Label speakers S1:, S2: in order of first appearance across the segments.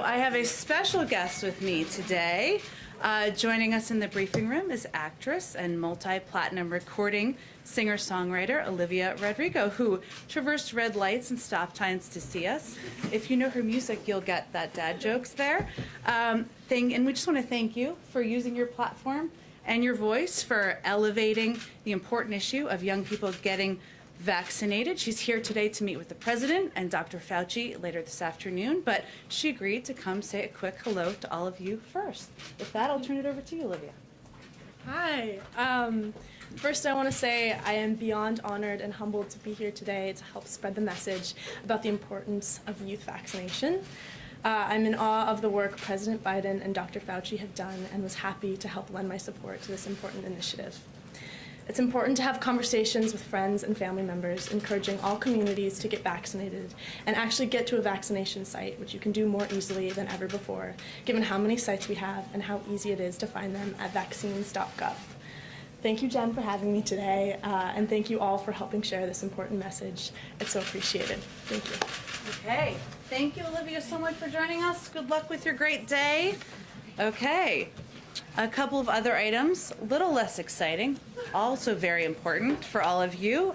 S1: So I have a special guest with me today. Joining us in the briefing room is actress and multi-platinum recording singer-songwriter Olivia Rodrigo, who traversed red lights and stop signs to see us. If you know her music, you'll get that dad jokes there. And we just want to thank you for using your platform and your voice for elevating the important issue of young people getting vaccinated. She's here today to meet with the president and Dr. Fauci later this afternoon, but she agreed to come say a quick hello to all of you first. With that, I'll turn it over to you, Olivia.
S2: Hi. First, I want to say I am beyond honored and humbled to be here today to help spread the message about the importance of youth vaccination. I'm in awe of the work President Biden and Dr. Fauci have done and was happy to help lend my support to this important initiative. It's important to have conversations with friends and family members, encouraging all communities to get vaccinated and actually get to a vaccination site, which you can do more easily than ever before, given how many sites we have and how easy it is to find them at vaccines.gov. Thank you, Jen, for having me today, and thank you all for helping share this important message. It's so appreciated. Thank you.
S1: Okay. Thank you, Olivia, so much for joining us. Good luck with your great day. Okay. A couple of other items, a little less exciting, also very important for all of you.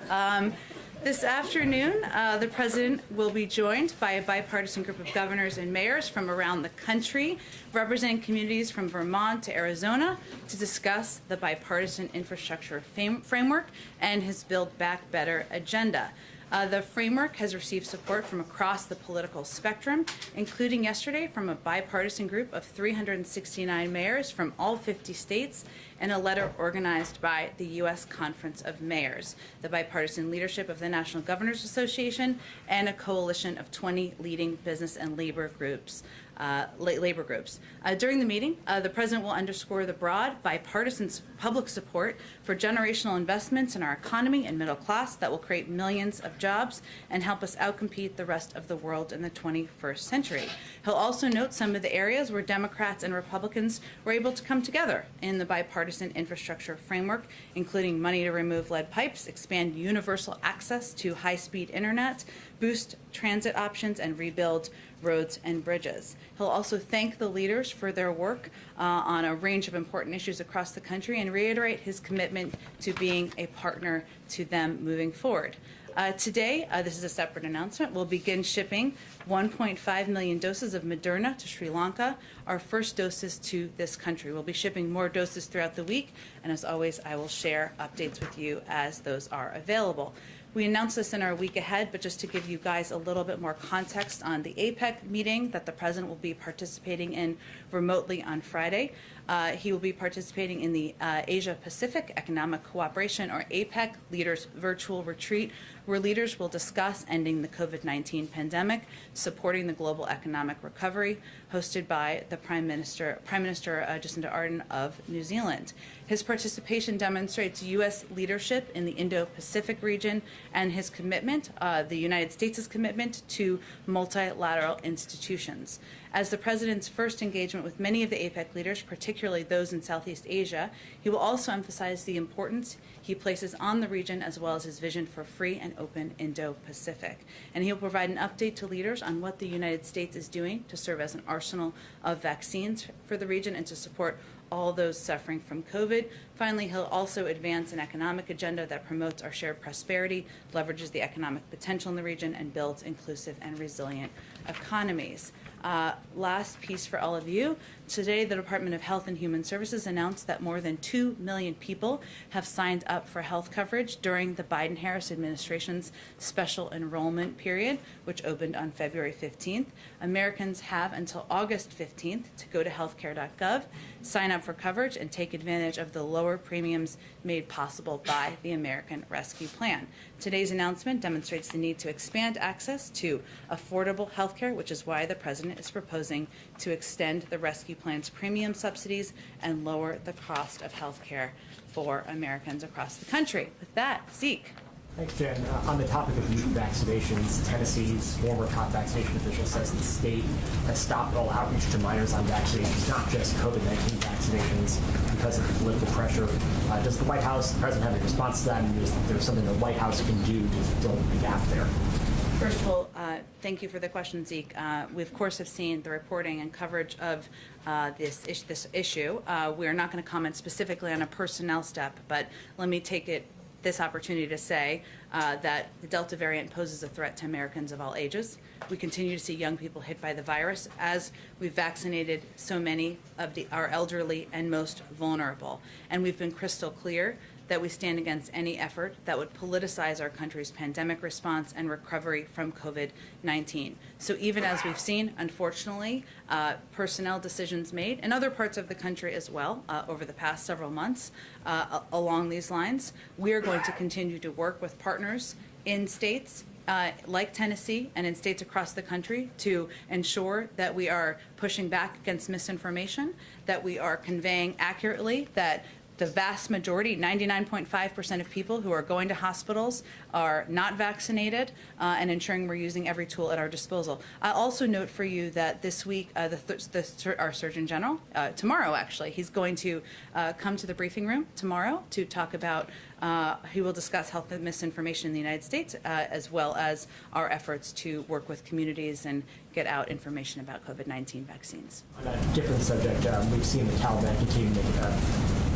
S1: This afternoon, the president will be joined by a bipartisan group of governors and mayors from around the country, representing communities from Vermont to Arizona, to discuss the bipartisan infrastructure framework and his Build Back Better agenda. The framework has received support from across the political spectrum, including yesterday from a bipartisan group of 369 mayors from all 50 states and a letter organized by the U.S. Conference of Mayors, the bipartisan leadership of the National Governors Association, and a coalition of 20 leading business and labor groups. During the meeting, the president will underscore the broad bipartisan public support for generational investments in our economy and middle class that will create millions of jobs and help us outcompete the rest of the world in the 21st century. He'll also note some of the areas where Democrats and Republicans were able to come together in the bipartisan infrastructure framework, including money to remove lead pipes, expand universal access to high-speed internet, boost transit options, and rebuild roads and bridges. He'll also thank the leaders for their work on a range of important issues across the country and reiterate his commitment to being a partner to them moving forward. Today, this is a separate announcement, we'll begin shipping 1.5 million doses of Moderna to Sri Lanka, our first doses to this country. We'll be shipping more doses throughout the week, and as always, I will share updates with you as those are available. We announced this in our week ahead, but just to give you guys a little bit more context on the APEC meeting that the president will be participating in remotely on Friday. He will be participating in the Asia-Pacific Economic Cooperation, or APEC, Leaders Virtual Retreat, where leaders will discuss ending the COVID-19 pandemic, supporting the global economic recovery, hosted by the Prime Minister Jacinda Ardern of New Zealand. His participation demonstrates U.S. leadership in the Indo-Pacific region and his commitment, the United States' commitment to multilateral institutions. As the president's first engagement with many of the APEC leaders, particularly those in Southeast Asia, he will also emphasize the importance he places on the region as well as his vision for free and open Indo-Pacific. And he will provide an update to leaders on what the United States is doing to serve as an arsenal of vaccines for the region and to support all those suffering from COVID. Finally, he'll also advance an economic agenda that promotes our shared prosperity, leverages the economic potential in the region, and builds inclusive and resilient economies. Last piece for all of you. Today, the Department of Health and Human Services announced that more than 2 million people have signed up for health coverage during the Biden-Harris administration's special enrollment period, which opened on February 15th. Americans have until August 15th to go to healthcare.gov, sign up for coverage, and take advantage of the lower premiums made possible by the American Rescue Plan. Today's announcement demonstrates the need to expand access to affordable health care, which is why the president is proposing to extend the Rescue Plan's premium subsidies and lower the cost of health care for Americans across the country. With that, Zeke.
S3: Thanks, Jen. On the topic of youth vaccinations, Tennessee's former top vaccination official says the state has stopped all outreach to minors on vaccinations, not just COVID-19 vaccinations, because of the political pressure. Does the White House, the president, have a response to that? And is there something the White House can do to fill the gap there?
S1: First of all, thank you for the question, Zeke. We, of course, have seen the reporting and coverage of this issue. We are not going to comment specifically on a personnel step, but let me take this opportunity to say that the Delta variant poses a threat to Americans of all ages. We continue to see young people hit by the virus as we've vaccinated so many of our elderly and most vulnerable. And we've been crystal clear that we stand against any effort that would politicize our country's pandemic response and recovery from COVID-19. So even as we've seen, unfortunately, personnel decisions made in other parts of the country as well over the past several months along these lines, we are going to continue to work with partners in states like Tennessee and in states across the country to ensure that we are pushing back against misinformation, that we are conveying accurately that the vast majority, 99.5% of people who are going to hospitals are not vaccinated, and ensuring we're using every tool at our disposal. I'll also note for you that this week, our Surgeon General, tomorrow actually, he's going to come to the briefing room tomorrow to talk about, he will discuss health misinformation in the United States, as well as our efforts to work with communities and get out information about COVID-19 vaccines.
S3: On a different subject, we've seen the Taliban continue to make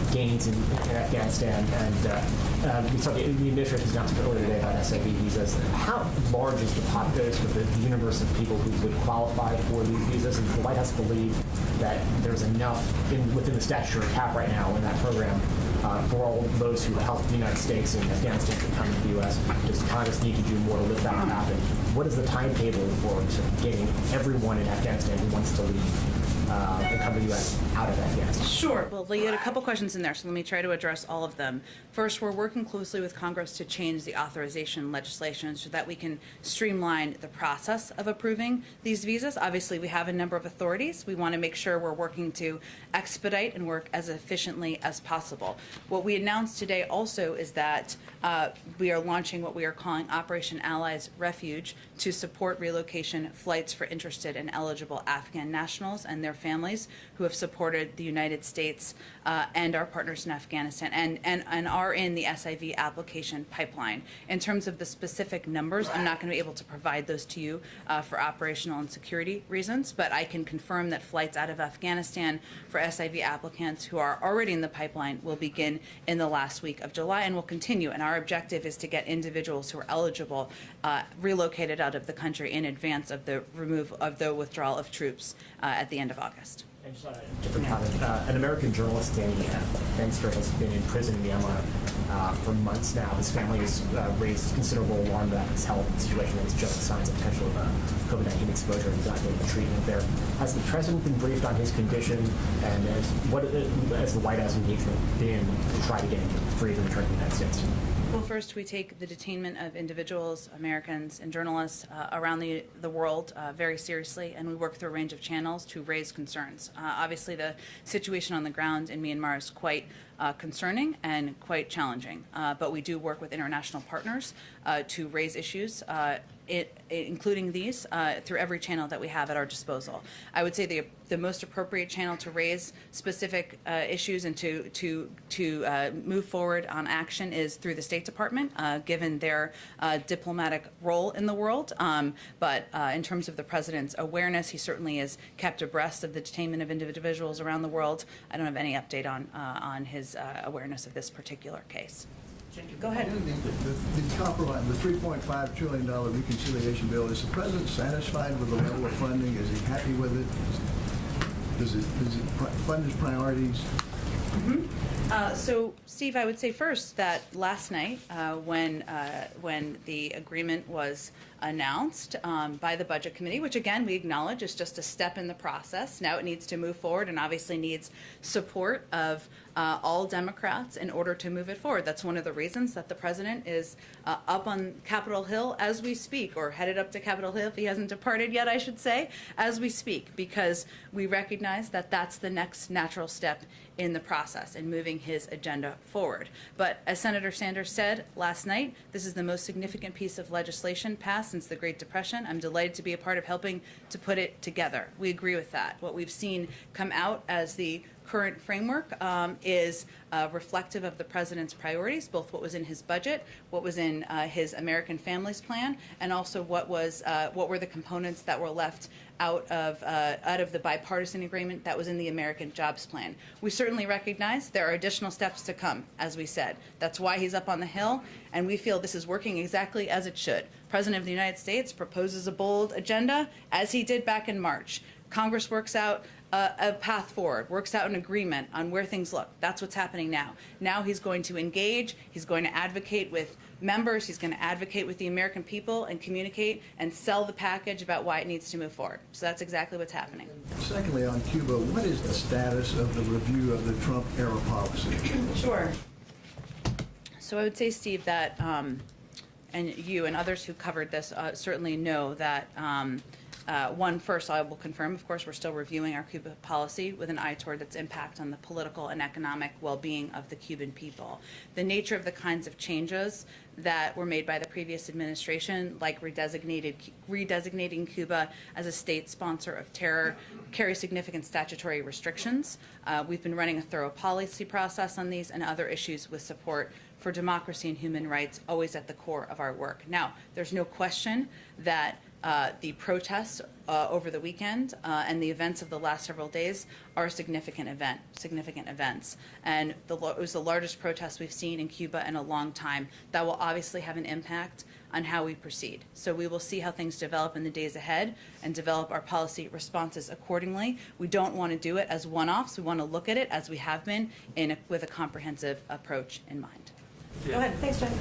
S3: gains in Afghanistan, and we saw the administration's announcement earlier today about SIV visas. How large is the population of the universe of people who would qualify for these visas? And does the White House believe that there's enough within the statutory cap right now in that program for all those who help the United States and Afghanistan to come to the U.S.? Does Congress need to do more to lift that cap? And what is the timetable for getting everyone in Afghanistan who wants to leave and come to the U.S. out of Afghanistan?
S1: Sure. Well, you had a couple questions in there, so let me try to address all of them. First, we're working closely with Congress to change the authorization legislation so that we can streamline the process of approving these visas. Obviously, we have a number of authorities. We want to make sure we're working to expedite and work as efficiently as possible. What we announced today also is that we are launching what we are calling Operation Allies Refuge to support relocation flights for interested and eligible Afghan nationals and their families who have supported the United States and our partners in Afghanistan and are in the SIV application pipeline. In terms of the specific numbers, I'm not going to be able to provide those to you for operational and security reasons, but I can confirm that flights out of Afghanistan for SIV applicants who are already in the pipeline will begin in the last week of July and will continue. And our objective is to get individuals who are eligible relocated out of the country in advance of the withdrawal of troops at the end of August.
S3: And just on a different topic, an American journalist, Danny Fenster, has been in prison in Myanmar for months now. His family has raised considerable alarm about his health situation and he's showing signs of potential COVID-19 exposure. He's not getting treatment there. Has the president been briefed on his condition, and has the White House engagement been to try to get him free to return to the United States?
S1: Well, first, we take the detainment of individuals, Americans, and journalists around the world very seriously, and we work through a range of channels to raise concerns. Obviously, the situation on the ground in Myanmar is quite concerning and quite challenging, but we do work with international partners to raise issues, including these, through every channel that we have at our disposal. I would say the most appropriate channel to raise specific issues and to move forward on action is through the State Department, given their diplomatic role in the world. But in terms of the president's awareness, he certainly is kept abreast of the detainment of individuals around the world. I don't have any update on his awareness of this particular case. Go ahead.
S4: The compromise, the $3.5 trillion reconciliation bill, is the president satisfied with the level of funding? Is he happy with it? Does it fund his priorities?
S1: Mm-hmm. So, Steve, I would say first that last night, when the agreement was announced by the Budget Committee, which again we acknowledge is just a step in the process. Now it needs to move forward and obviously needs support of all Democrats in order to move it forward. That's one of the reasons that the president is up on Capitol Hill as we speak, or headed up to Capitol Hill if he hasn't departed yet, I should say, as we speak, because we recognize that that's the next natural step in the process in moving his agenda forward. But as Senator Sanders said last night, this is the most significant piece of legislation passed since the Great Depression. I'm delighted to be a part of helping to put it together. We agree with that. What we've seen come out as the current framework is reflective of the president's priorities, both what was in his budget, what was in his American Families Plan, and also what were the components that were left out of the bipartisan agreement that was in the American Jobs Plan. We certainly recognize there are additional steps to come, as we said. That's why he's up on the Hill, and we feel this is working exactly as it should. President of the United States proposes a bold agenda, as he did back in March. Congress works out a path forward, works out an agreement on where things look. That's what's happening now. Now he's going to engage, he's going to advocate with members, he's going to advocate with the American people and communicate and sell the package about why it needs to move forward. So that's exactly what's happening.
S4: Secondly, on Cuba, what is the status of the review of the Trump-era policy?
S1: Sure. So I would say, Steve, that, and you and others who covered this certainly know that first, I will confirm, of course, we're still reviewing our Cuba policy with an eye toward its impact on the political and economic well-being of the Cuban people. The nature of the kinds of changes that were made by the previous administration, like redesignating Cuba as a state sponsor of terror, carry significant statutory restrictions. We've been running a thorough policy process on these and other issues with support for democracy and human rights always at the core of our work. Now, there's no question that the protests over the weekend and the events of the last several days are significant events. And it was the largest protest we've seen in Cuba in a long time. That will obviously have an impact on how we proceed. So we will see how things develop in the days ahead and develop our policy responses accordingly. We don't want to do it as one-offs. We want to look at it as we have been with a comprehensive approach in mind.
S5: Go ahead. Thanks, Jen.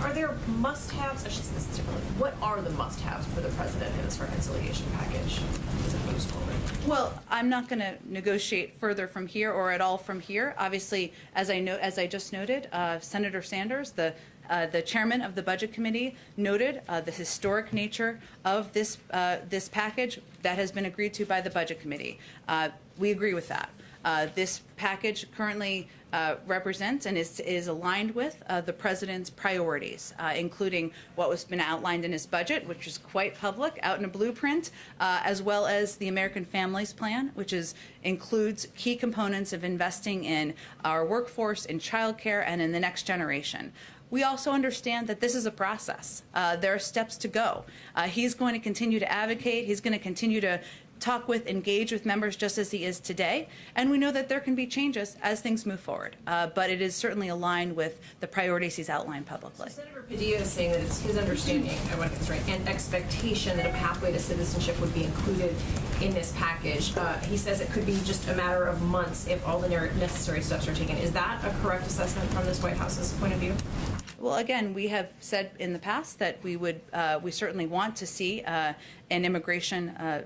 S5: Are there must-haves? I should say this differently. What are the must-haves for the president in this reconciliation package as it moves forward?
S1: Well, I'm not going to negotiate further from here or at all from here. Obviously, as I just noted, Senator Sanders, the chairman of the Budget Committee, noted the historic nature of this package that has been agreed to by the Budget Committee. We agree with that. This package currently represents and is aligned with the president's priorities, including what was been outlined in his budget, which is quite public, out in a blueprint, as well as the American Families Plan, which includes key components of investing in our workforce, in childcare, and in the next generation. We also understand that this is a process. There are steps to go. He's going to continue to advocate. He's going to continue to engage with members just as he is today. And we know that there can be changes as things move forward. But it is certainly aligned with the priorities he's outlined publicly.
S5: So Senator Padilla is saying that it's his understanding, I want to get this right, and expectation that a pathway to citizenship would be included in this package. He says it could be just a matter of months if all the necessary steps are taken. Is that a correct assessment from this White House's point of view?
S1: Well, again, we have said in the past that we certainly want to see an immigration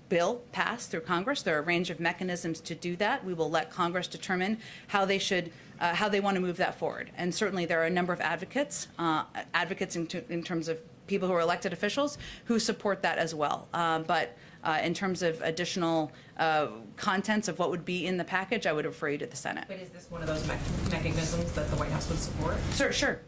S1: bill passed through Congress. There are a range of mechanisms to do that. We will let Congress determine how they want to move that forward. And certainly there are a number of advocates in terms of people who are elected officials who support that as well. But in terms of additional contents of what would be in the package, I would refer you to the Senate.
S5: But is this one of those mechanisms that the White House would support?
S1: Sure.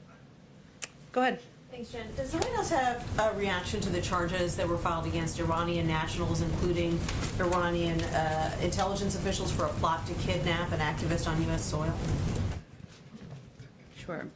S1: Go ahead.
S6: Thanks, Jen. Does the White House have a reaction to the charges that were filed against Iranian nationals, including Iranian intelligence officials, for a plot to kidnap an activist on U.S. soil?
S1: Sure.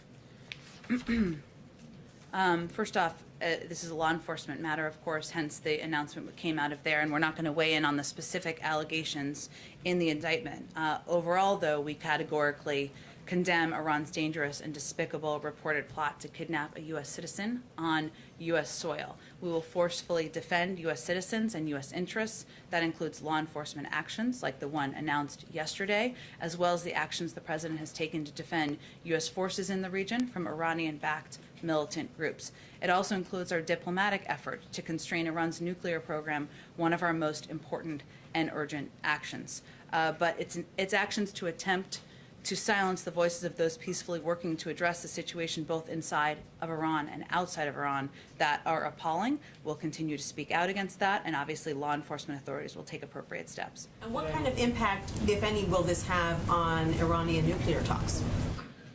S1: First off, this is a law enforcement matter, of course, hence the announcement that came out of there, and we're not going to weigh in on the specific allegations in the indictment. Overall, though, we categorically condemn Iran's dangerous and despicable reported plot to kidnap a U.S. citizen on U.S. soil. We will forcefully defend U.S. citizens and U.S. interests. That includes law enforcement actions like the one announced yesterday, as well as the actions the president has taken to defend U.S. forces in the region from Iranian-backed militant groups. It also includes our diplomatic effort to constrain Iran's nuclear program, one of our most important and urgent actions. But it's actions to attempt to silence the voices of those peacefully working to address the situation both inside of Iran and outside of Iran that are appalling. We'll continue to speak out against that, and obviously law enforcement authorities will take appropriate steps.
S6: And what kind of impact, if any, will this have on Iranian nuclear talks?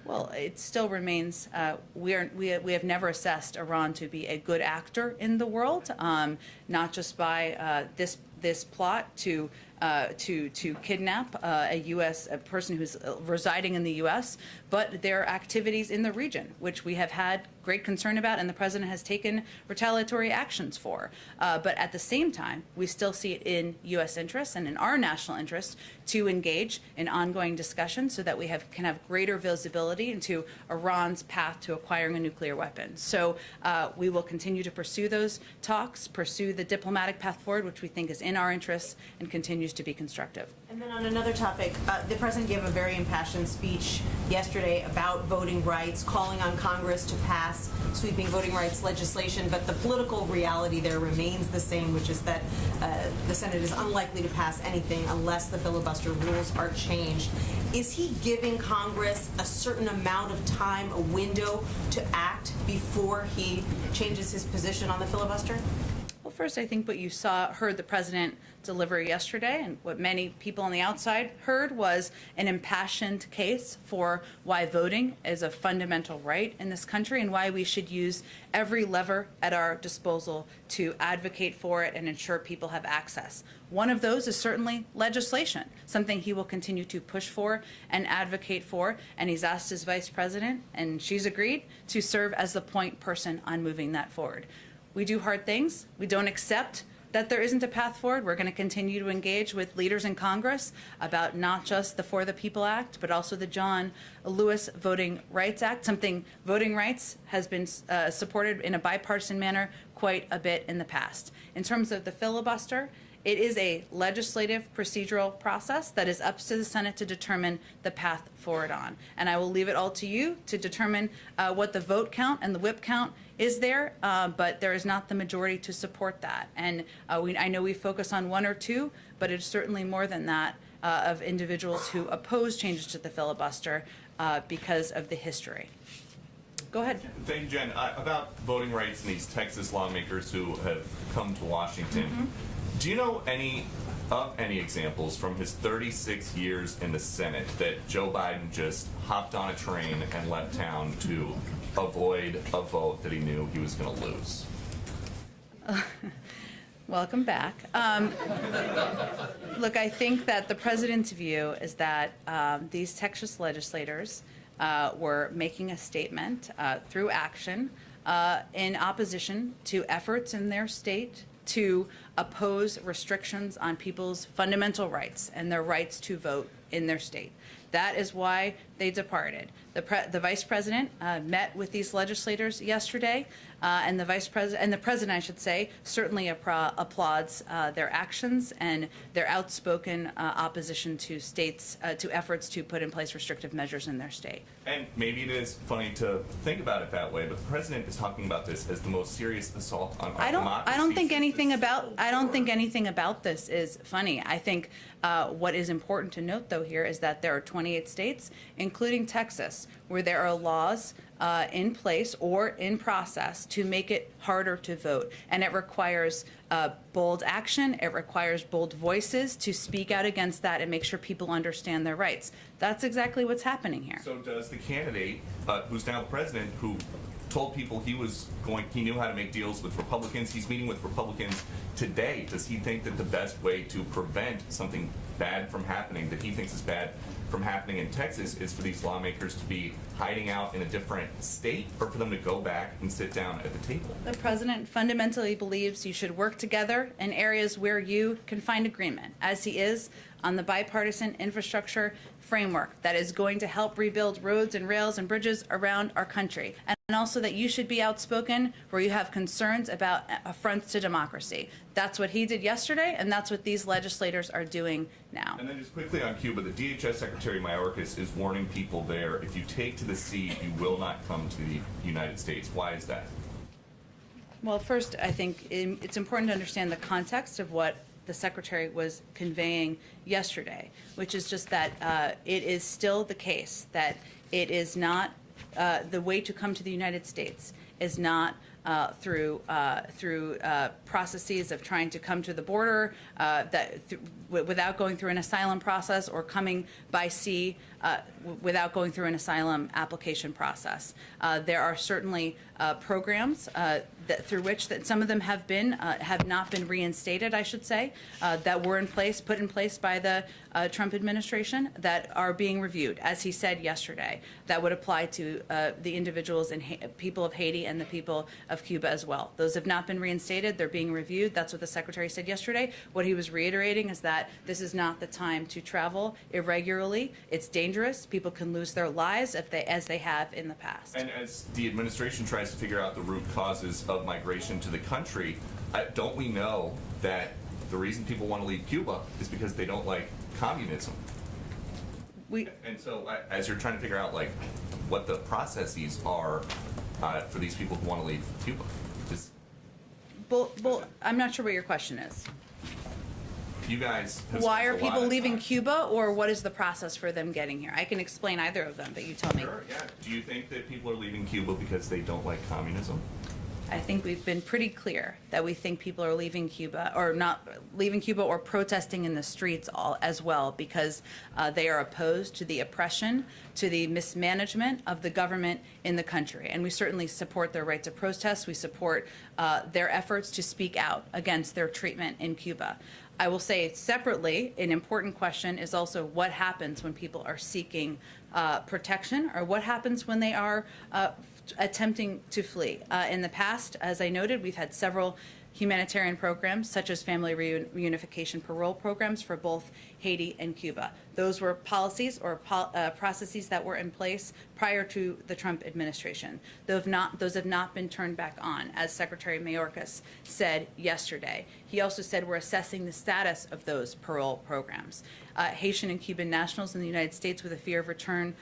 S1: Well, it still remains, we have never assessed Iran to be a good actor in the world, not just by this plot to to kidnap a person who's residing in the U.S., but their activities in the region, which we have had great concern about, and the president has taken retaliatory actions for. But at the same time, we still see it in U.S. interests and in our national interest to engage in ongoing discussions so that we can have greater visibility into Iran's path to acquiring a nuclear weapon. So we will continue to pursue those talks, pursue the diplomatic path forward, which we think is in our interests and continues to be constructive.
S6: And then on another topic, the president gave a very impassioned speech yesterday about voting rights, calling on Congress to pass sweeping voting rights legislation, but the political reality there remains the same, which is that the Senate is unlikely to pass anything unless the filibuster rules are changed. Is he giving Congress a certain amount of time, a window to act before he changes his position on the filibuster?
S1: Well, first, I think what you heard the president deliver yesterday, and what many people on the outside heard, was an impassioned case for why voting is a fundamental right in this country and why we should use every lever at our disposal to advocate for it and ensure people have access. One of those is certainly legislation, something he will continue to push for and advocate for, and he's asked his vice president, and she's agreed, to serve as the point person on moving that forward. We do hard things. We don't accept that there isn't a path forward. We're going to continue to engage with leaders in Congress about not just the For the People Act, but also the John Lewis Voting Rights Act, something voting rights has been supported in a bipartisan manner quite a bit in the past. In terms of the filibuster, it is a legislative procedural process that is up to the Senate to determine the path forward on. And I will leave it all to you to determine what the vote count and the whip count is there, but there is not the majority to support that. And I know we focus on one or two, but it's certainly more than that of individuals who oppose changes to the filibuster because of the history. Go ahead.
S7: Thank you, Jen. About voting rights and these Texas lawmakers who have come to Washington, do you know any examples from his 36 years in the Senate that Joe Biden just hopped on a train and left town to avoid a vote that he knew he was going to lose?
S1: Welcome back. Look, I think that the president's view is that these Texas legislators were making a statement through action in opposition to efforts in their state to oppose restrictions on people's fundamental rights and their rights to vote in their state. That is why they departed. The vice president met with these legislators yesterday, and the president, I should say, certainly applauds their actions and their outspoken opposition to states to efforts to put in place restrictive measures in their state.
S7: And maybe it is funny to think about it that way, but the president is talking about this as the most serious assault on our democracy.
S1: I don't think anything about this is funny. I think what is important to note, though, here is that there are 28 states, including Texas, where there are laws in place or in process to make it harder to vote. And it requires bold action. It requires bold voices to speak out against that and make sure people understand their rights. That's exactly what's happening here.
S7: So does the candidate, who's now the president, who told people he knew how to make deals with Republicans, he's meeting with Republicans today, does he think that the best way to prevent something bad from happening, that he thinks is bad from happening in Texas, is for these lawmakers to be hiding out in a different state, or for them to go back and sit down at the table?
S1: The president fundamentally believes you should work together in areas where you can find agreement, as he is on the bipartisan infrastructure framework that is going to help rebuild roads and rails and bridges around our country. And also that you should be outspoken where you have concerns about affronts to democracy. That's what he did yesterday, and that's what these legislators are doing now.
S7: And then just quickly on Cuba, the DHS Secretary Mayorkas is warning people there, if you take to the sea, you will not come to the United States. Why is that?
S1: Well, first, I think it's important to understand the context of what the Secretary was conveying yesterday, which is just that it is still the case that it is not the way to come to the United States is not through processes of trying to come to the border without going through an asylum process or coming by sea without going through an asylum application process. There are certainly programs through which that some of them have not been reinstated, I should say, that were put in place by the Trump administration that are being reviewed, as he said yesterday. That would apply to the individuals and people of Haiti and the people of Cuba as well. Those have not been reinstated. They're being reviewed. That's what the Secretary said yesterday. What he was reiterating is that this is not the time to travel irregularly. It's dangerous. People can lose their lives as they have in the past.
S7: And as the administration tries to figure out the root causes of migration to the country, don't we know that the reason people want to leave Cuba is because they don't like communism? And so as you're trying to figure out like what the processes are for these people who want to leave Cuba,
S1: I'm not sure what your question is.
S7: you guys have
S1: Why
S7: spent
S1: are
S7: a lot
S1: people
S7: of
S1: leaving
S7: time.
S1: Cuba, or what is the process for them getting here? I can explain either of them, but you tell me.
S7: Sure, yeah. Do you think that people are leaving Cuba because they don't like communism?
S1: I think we've been pretty clear that we think people are leaving Cuba, or not leaving Cuba, or protesting in the streets as well, because they are opposed to the oppression, to the mismanagement of the government in the country. And we certainly support their right to protest. We support their efforts to speak out against their treatment in Cuba. I will say separately, an important question is also what happens when people are seeking protection, or what happens when they are attempting to flee. In the past, as I noted, we've had several humanitarian programs, such as family reunification parole programs for both Haiti and Cuba. Those were policies or processes that were in place prior to the Trump administration. Those have not been turned back on, as Secretary Mayorkas said yesterday. He also said we're assessing the status of those parole programs. Haitian and Cuban nationals in the United States with a fear of return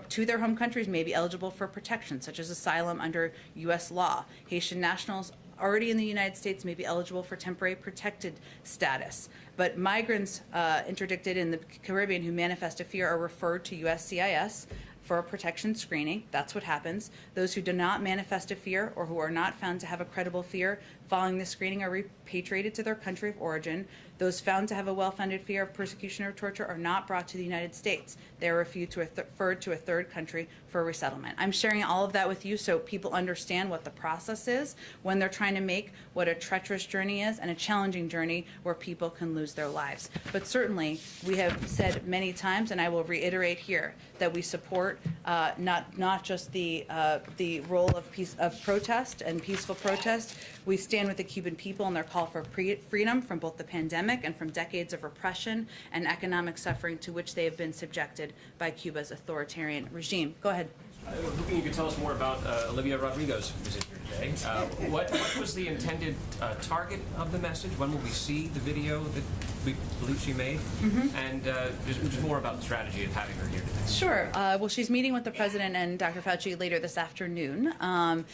S1: to their home countries may be eligible for protection, such as asylum under U.S. law. Haitian nationals already in the United States may be eligible for temporary protected status. But migrants interdicted in the Caribbean who manifest a fear are referred to USCIS for a protection screening. That's what happens. Those who do not manifest a fear, or who are not found to have a credible fear following the screening, are repatriated to their country of origin. Those found to have a well-founded fear of persecution or torture are not brought to the United States. They are referred to a third country for resettlement. I'm sharing all of that with you so people understand what the process is when they're trying to make what a treacherous journey is, and a challenging journey where people can lose their lives. But certainly, we have said many times, and I will reiterate here, that we support not just the role of protest and peaceful protest. We stand with the Cuban people in their call for freedom from both the pandemic and from decades of repression and economic suffering to which they have been subjected by Cuba's authoritarian regime. Go ahead.
S8: I was hoping you could tell us more about Olivia Rodrigo's visit here today. What was the intended target of the message? When will we see the video that we believe she made? And just more about the strategy of having her here today.
S1: Sure. Well, she's meeting with the president and Dr. Fauci later this afternoon. And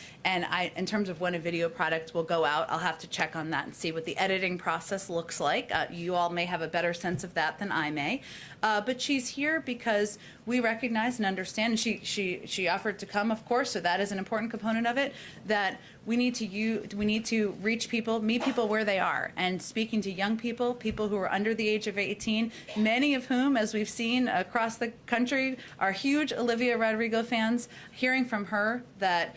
S1: in terms of when a video product will go out, I'll have to check on that and see what the editing process looks like. You all may have a better sense of that than I may. But she's here because we recognize and understand, and she offered to come, of course, so that is an important component of it, that we need to reach people, meet people where they are. And speaking to young people, people who are under the age of 18, many of whom, as we've seen across the country, are huge Olivia Rodrigo fans, hearing from her that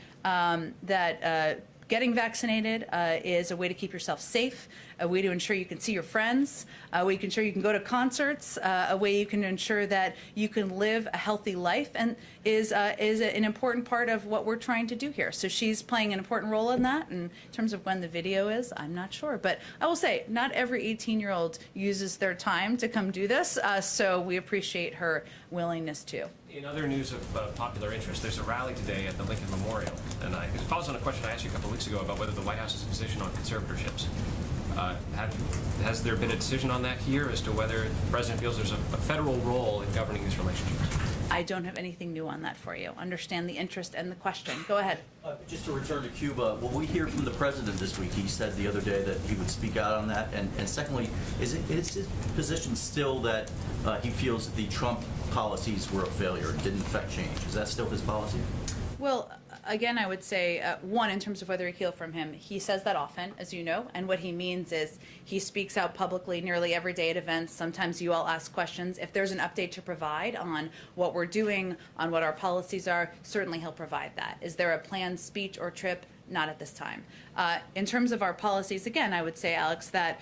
S1: getting vaccinated is a way to keep yourself safe, a way to ensure you can see your friends, a way you can ensure you can go to concerts, a way you can ensure that you can live a healthy life, and is an important part of what we're trying to do here. So she's playing an important role in that. And in terms of when the video is, I'm not sure. But I will say, not every 18-year-old uses their time to come do this, so we appreciate her willingness to.
S8: In other news of popular interest, there's a rally today at the Lincoln Memorial, and it follows on a question I asked you a couple of weeks ago about whether the White House's position on conservatorships. Has there been a decision on that here as to whether the president feels there's a federal role in governing these relationships?
S1: I don't have anything new on that for you. Understand the interest and the question. Go ahead.
S9: Just to return to Cuba, will we hear from the president this week? He said the other day that he would speak out on that. And secondly, is his position still that he feels that the Trump policies were a failure and didn't affect change? Is that still his policy?
S1: Well, Again, I would say, one, in terms of whether we hear from him, he says that often, as you know, and what he means is he speaks out publicly nearly every day at events. Sometimes you all ask questions. If there's an update to provide on what we're doing, on what our policies are, certainly he'll provide that. Is there a planned speech or trip? Not at this time. In terms of our policies, again, I would say, Alex, that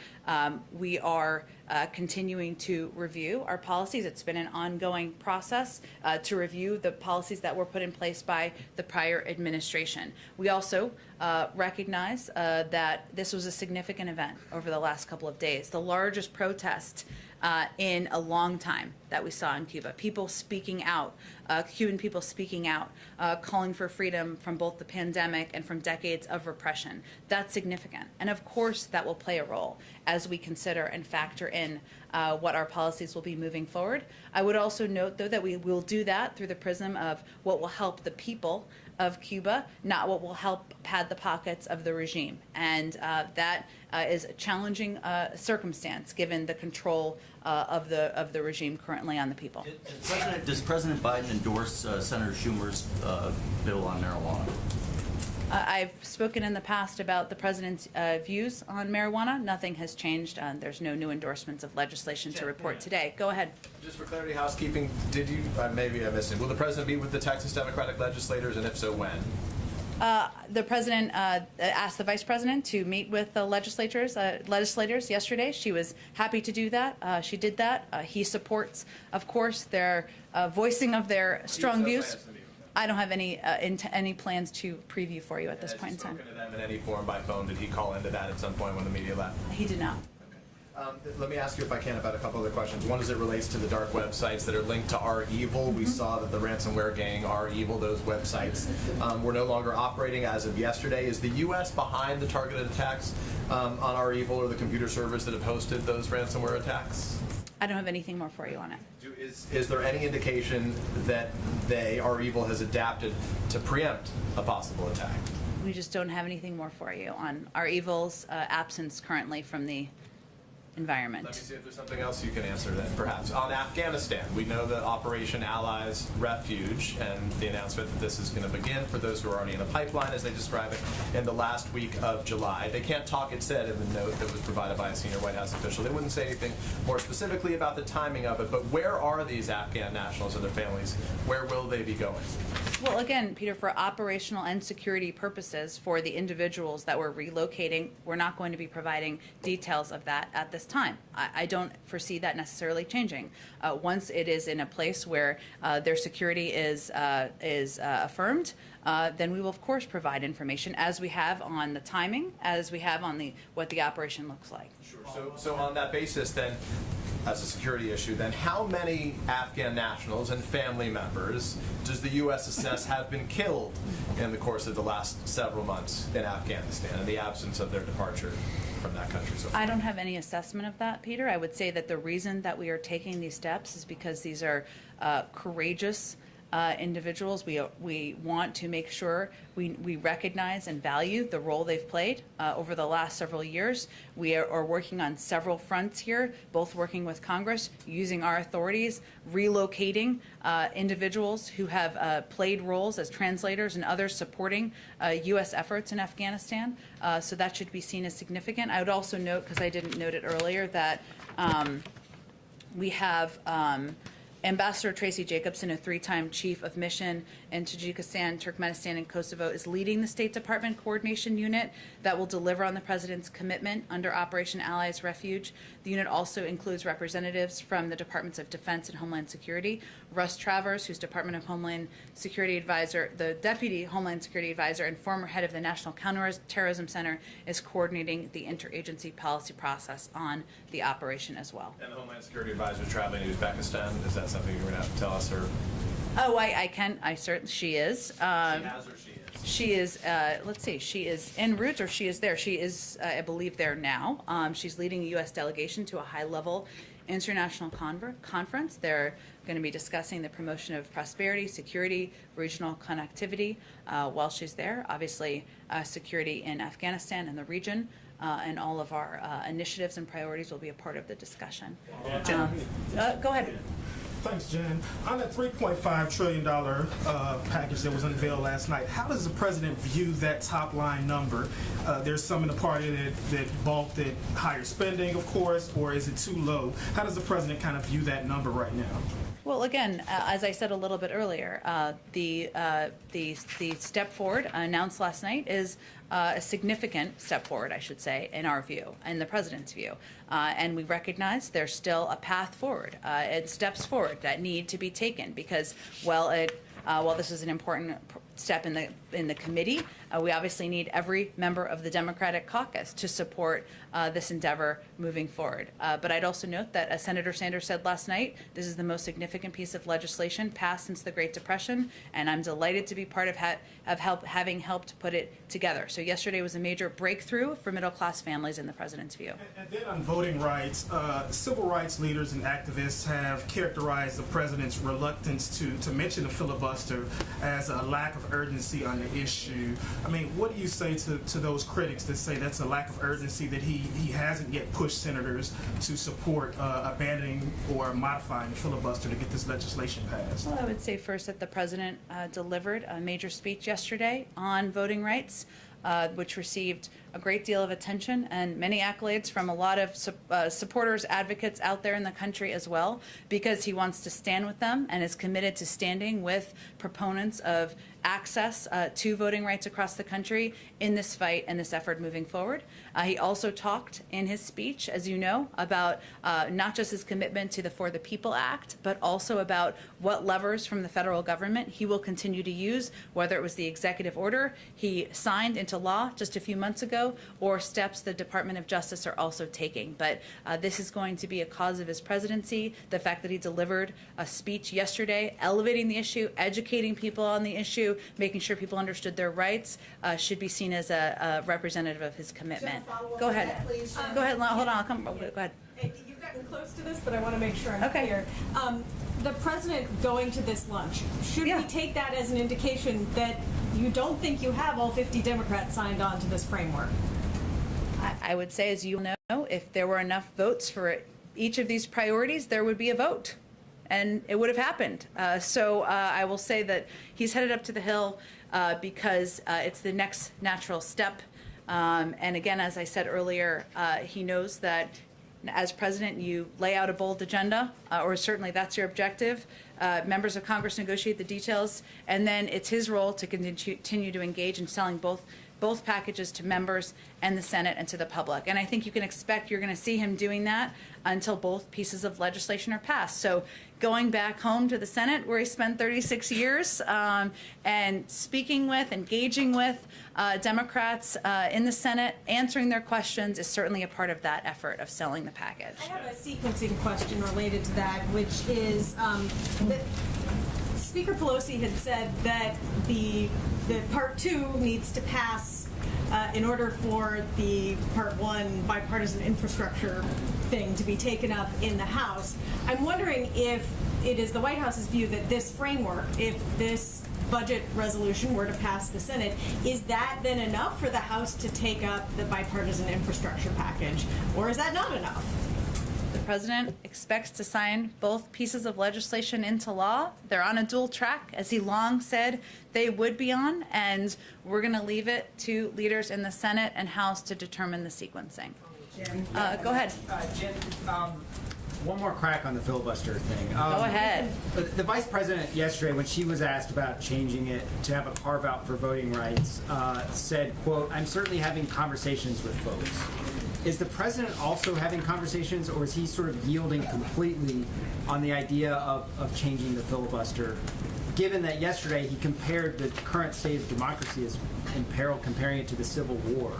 S1: we are continuing to review our policies. It's been an ongoing process to review the policies that were put in place by the prior administration. We also recognize that this was a significant event over the last couple of days, the largest protest in a long time that we saw in Cuba. People speaking out, Cuban people speaking out, calling for freedom from both the pandemic and from decades of repression. That's significant. And of course, that will play a role as we consider and factor in what our policies will be moving forward. I would also note, though, that we will do that through the prism of what will help the people of Cuba, not what will help pad the pockets of the regime. And that is a challenging circumstance given the control of the regime currently on the people.
S9: Does President Biden endorse Senator Schumer's bill on marijuana?
S1: I've spoken in the past about the president's views on marijuana. Nothing has changed. There's no new endorsements of legislation to report today. Go ahead.
S10: Just for clarity, housekeeping, did you, maybe I missed it, will the president meet with the Texas Democratic legislators, and if so, when?
S1: The president asked the vice president to meet with the legislators yesterday. She was happy to do that. She did that. He supports, of course, their voicing of their strong views. I don't have any plans to preview for you at this point in time.
S10: Has he spoken to them in any form by phone? Did he call into that at some point when the media left?
S1: He did not.
S10: Let me ask you, if I can, about a couple other questions. One, as it relates to the dark websites that are linked to Our Evil. We saw that the ransomware gang, Our Evil, those websites were no longer operating as of yesterday. Is the U.S. behind the targeted attacks on Our Evil or the computer servers that have hosted those ransomware attacks?
S1: I don't have anything more for you on it.
S10: Is there any indication that Our Evil, has adapted to preempt a possible attack?
S1: We just don't have anything more for you on Our Evil's absence currently from the environment.
S10: Let me see if there's something else you can answer then, perhaps. On Afghanistan, we know that Operation Allies Refuge and the announcement that this is going to begin for those who are already in the pipeline, as they describe it, in the last week of July. They can't talk, it said in the note that was provided by a senior White House official. They wouldn't say anything more specifically about the timing of it, but where are these Afghan nationals and their families? Where will they be going?
S1: Well, again, Peter, for operational and security purposes, for the individuals that we're relocating, we're not going to be providing details of that at this time. I don't foresee that necessarily changing. Once it is in a place where their security is affirmed, then we will, of course, provide information, as we have on the timing, as we have on what the operation looks like.
S10: Sure. So on that basis, then, as a security issue, then how many Afghan nationals and family members does the U.S. assess have been killed in the course of the last several months in Afghanistan in the absence of their departure from that country so far?
S1: I don't have any assessment of that, Peter. I would say that the reason that we are taking these steps is because these are courageous individuals. We want to make sure we recognize and value the role they've played over the last several years. We are working on several fronts here, both working with Congress, using our authorities, relocating individuals who have played roles as translators and others supporting U.S. efforts in Afghanistan. So that should be seen as significant. I would also note, because I didn't note it earlier, that we have Ambassador Tracy Jacobson, a 3-time chief of mission in Tajikistan, Turkmenistan, and Kosovo, is leading the State Department Coordination Unit that will deliver on the President's commitment under Operation Allies Refuge. The unit also includes representatives from the Departments of Defense and Homeland Security. Russ Travers, who's Department of Homeland Security Advisor, the Deputy Homeland Security Advisor and former head of the National Counterterrorism Center, is coordinating the interagency policy process on the operation as well.
S10: And the Homeland Security Advisor traveling to Uzbekistan, is that something you're going to have to tell us? Or?
S1: Oh, I can. I certainly, she is.
S10: She has or she is?
S1: She is, let's see, she is en route or she is there. She is, I believe, there now. She's leading a U.S. delegation to a high-level international conference. They're going to be discussing the promotion of prosperity, security, regional connectivity while she's there. Obviously, security in Afghanistan and the region. And all of our initiatives and priorities will be a part of the discussion. Go ahead.
S11: Thanks, Jen. On that $3.5 trillion package that was unveiled last night, how does the president view that top line number? There's some in the party that balked at higher spending, of course, or is it too low? How does the president kind of view that number right now?
S1: Well, again, as I said a little bit earlier, the step forward announced last night is a significant step forward, I should say, in our view, in the president's view. And we recognize there's still a path forward and steps forward that need to be taken because, while this is an important step in the committee, we obviously need every member of the Democratic caucus to support this endeavor moving forward. But I'd also note that, as Senator Sanders said last night, this is the most significant piece of legislation passed since the Great Depression, and I'm delighted to be part of having helped put it together. So yesterday was a major breakthrough for middle-class families in the president's view.
S11: And then on voting rights, civil rights leaders and activists have characterized the president's reluctance to mention the filibuster as a lack of urgency on the issue. I mean, what do you say to those critics that say that's a lack of urgency, that he hasn't yet pushed senators to support abandoning or modifying the filibuster to get this legislation passed?
S1: Well, I would say first that the president delivered a major speech yesterday on voting rights, which received a great deal of attention and many accolades from a lot of supporters, advocates out there in the country as well, because he wants to stand with them and is committed to standing with proponents of access to voting rights across the country in this fight and this effort moving forward. He also talked in his speech, as you know, about not just his commitment to the For the People Act, but also about what levers from the federal government he will continue to use, whether it was the executive order he signed into law just a few months ago, or steps the Department of Justice are also taking. But this is going to be a cause of his presidency. The fact that he delivered a speech yesterday elevating the issue, educating people on the issue, making sure people understood their rights, should be seen as a representative of his commitment. Go ahead. Go ahead. Hold on. I'll come. Go ahead.
S12: You've gotten close to this, but I want to make sure I'm
S1: Okay.
S12: clear. The president going to this lunch, should we take that as an indication that you don't think you have all 50 Democrats signed on to this framework?
S1: I would say, as you know, if there were enough votes for each of these priorities, there would be a vote, and it would have happened. So I will say that he's headed up to the Hill because it's the next natural step. And again, as I said earlier, he knows that as president, you lay out a bold agenda, or certainly that's your objective. Members of Congress negotiate the details, and then it's his role to continue to engage in selling both packages to members and the Senate and to the public. And I think you can expect you're going to see him doing that until both pieces of legislation are passed. So going back home to the Senate, where he spent 36 years, and speaking with, engaging with Democrats in the Senate, answering their questions, is certainly a part of that effort of selling the package.
S12: I have a sequencing question related to that, which is that Speaker Pelosi had said that the Part 2 needs to pass in order for the Part 1 bipartisan infrastructure thing to be taken up in the House. I'm wondering if it is the White House's view that this framework, if this budget resolution were to pass the Senate, is that then enough for the House to take up the bipartisan infrastructure package, or is that not enough?
S1: The president expects to sign both pieces of legislation into law. They're on a dual track, as he long said they would be on, and we're going to leave it to leaders in the Senate and House to determine the sequencing. Go ahead.
S13: Jen, one more crack on the filibuster thing.
S1: Go ahead.
S13: The vice president yesterday, when she was asked about changing it to have a carve out for voting rights, said, quote, "I'm certainly having conversations with folks." Is the president also having conversations, or is he sort of yielding completely on the idea of changing the filibuster, given that yesterday he compared the current state of democracy as in peril, comparing it to the Civil War?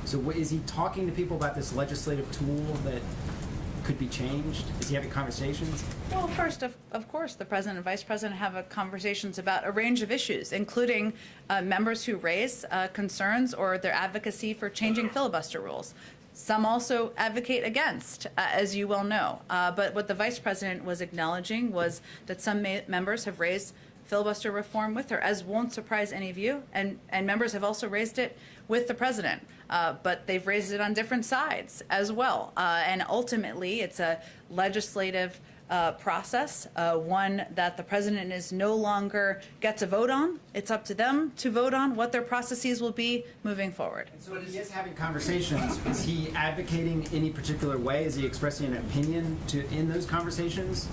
S13: So is he talking to people about this legislative tool that could be changed? Is he having conversations?
S1: Well, first, of course, the president and vice president have conversations about a range of issues, including members who raise concerns or their advocacy for changing filibuster rules. Some also advocate against, as you well know. But what the vice president was acknowledging was that some members have raised filibuster reform with her, as won't surprise any of you, and members have also raised it with the president. But they've raised it on different sides as well. And ultimately, it's a legislative process, one that the president is no longer gets a vote on. It's up to them to vote on what their processes will be moving forward.
S13: So if he is having conversations, is he advocating any particular way? Is he expressing an opinion in those conversations?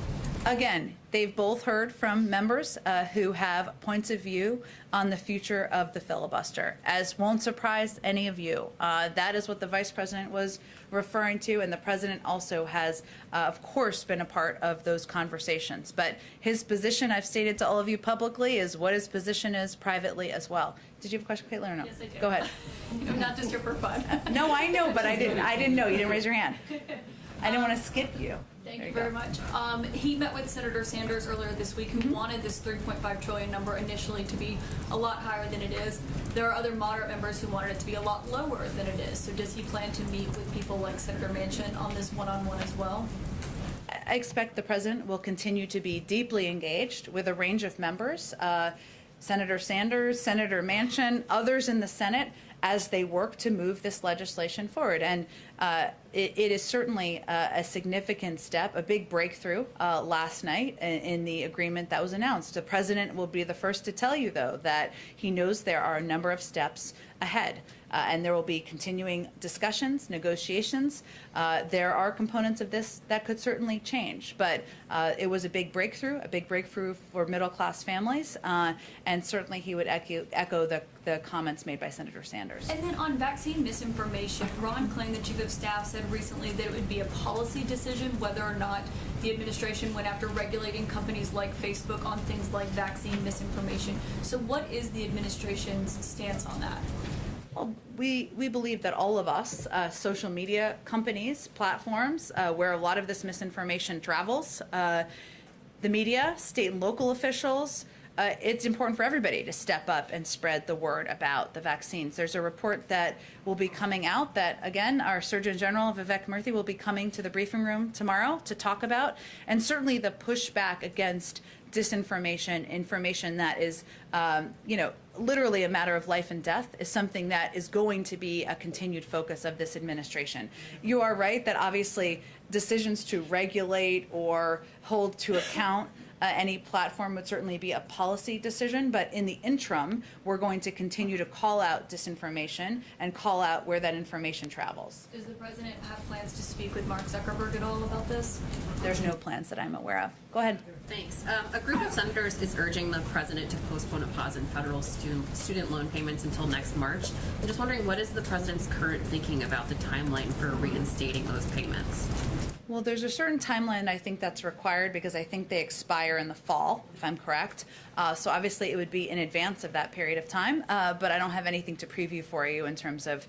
S1: Again, they've both heard from members who have points of view on the future of the filibuster, as won't surprise any of you. That is what the vice president was referring to, and the president also has, of course, been a part of those conversations. But his position, I've stated to all of you publicly, is what his position is privately as well. Did you have a question, Caitlin, or no?
S14: Yes, I do.
S1: Go ahead.
S14: Not just for fun.
S1: No, I know, but I didn't know. You didn't raise your hand. I didn't want to skip you.
S14: Thank you very much. He met with Senator Sanders earlier this week, who wanted this 3.5 trillion number initially to be a lot higher than it is. There are other moderate members who wanted it to be a lot lower than it is. So does he plan to meet with people like Senator Manchin on this one-on-one as well?
S1: I expect the president will continue to be deeply engaged with a range of members, Senator Sanders, Senator Manchin, others in the Senate, as they work to move this legislation forward. And it is certainly a significant step, a big breakthrough last night in the agreement that was announced. The president will be the first to tell you, though, that he knows there are a number of steps ahead. And there will be continuing discussions, negotiations. There are components of this that could certainly change, but it was a big breakthrough for middle-class families, and certainly he would echo the comments made by Senator Sanders.
S14: And then on vaccine misinformation, Ron Klain, the chief of staff, said recently that it would be a policy decision whether or not the administration went after regulating companies like Facebook on things like vaccine misinformation. So what is the administration's stance on that?
S1: Well, we believe that all of us, social media companies, platforms, where a lot of this misinformation travels, the media, state and local officials, it's important for everybody to step up and spread the word about the vaccines. There's a report that will be coming out that, again, our Surgeon General, Vivek Murthy, will be coming to the briefing room tomorrow to talk about, and certainly the pushback against disinformation, information that is, literally a matter of life and death, is something that is going to be a continued focus of this administration. You are right that obviously decisions to regulate or hold to account any platform would certainly be a policy decision, but in the interim, we're going to continue to call out disinformation and call out where that information travels.
S14: Does the president have plans to speak with Mark Zuckerberg at all about this?
S1: There's no plans that I'm aware of. Go ahead.
S15: Thanks. A group of senators is urging the president to postpone a pause in federal student loan payments until next March. I'm just wondering, what is the president's current thinking about the timeline for reinstating those payments?
S1: Well, there's a certain timeline I think that's required because I think they expire in the fall, if I'm correct. So obviously it would be in advance of that period of time, but I don't have anything to preview for you in terms of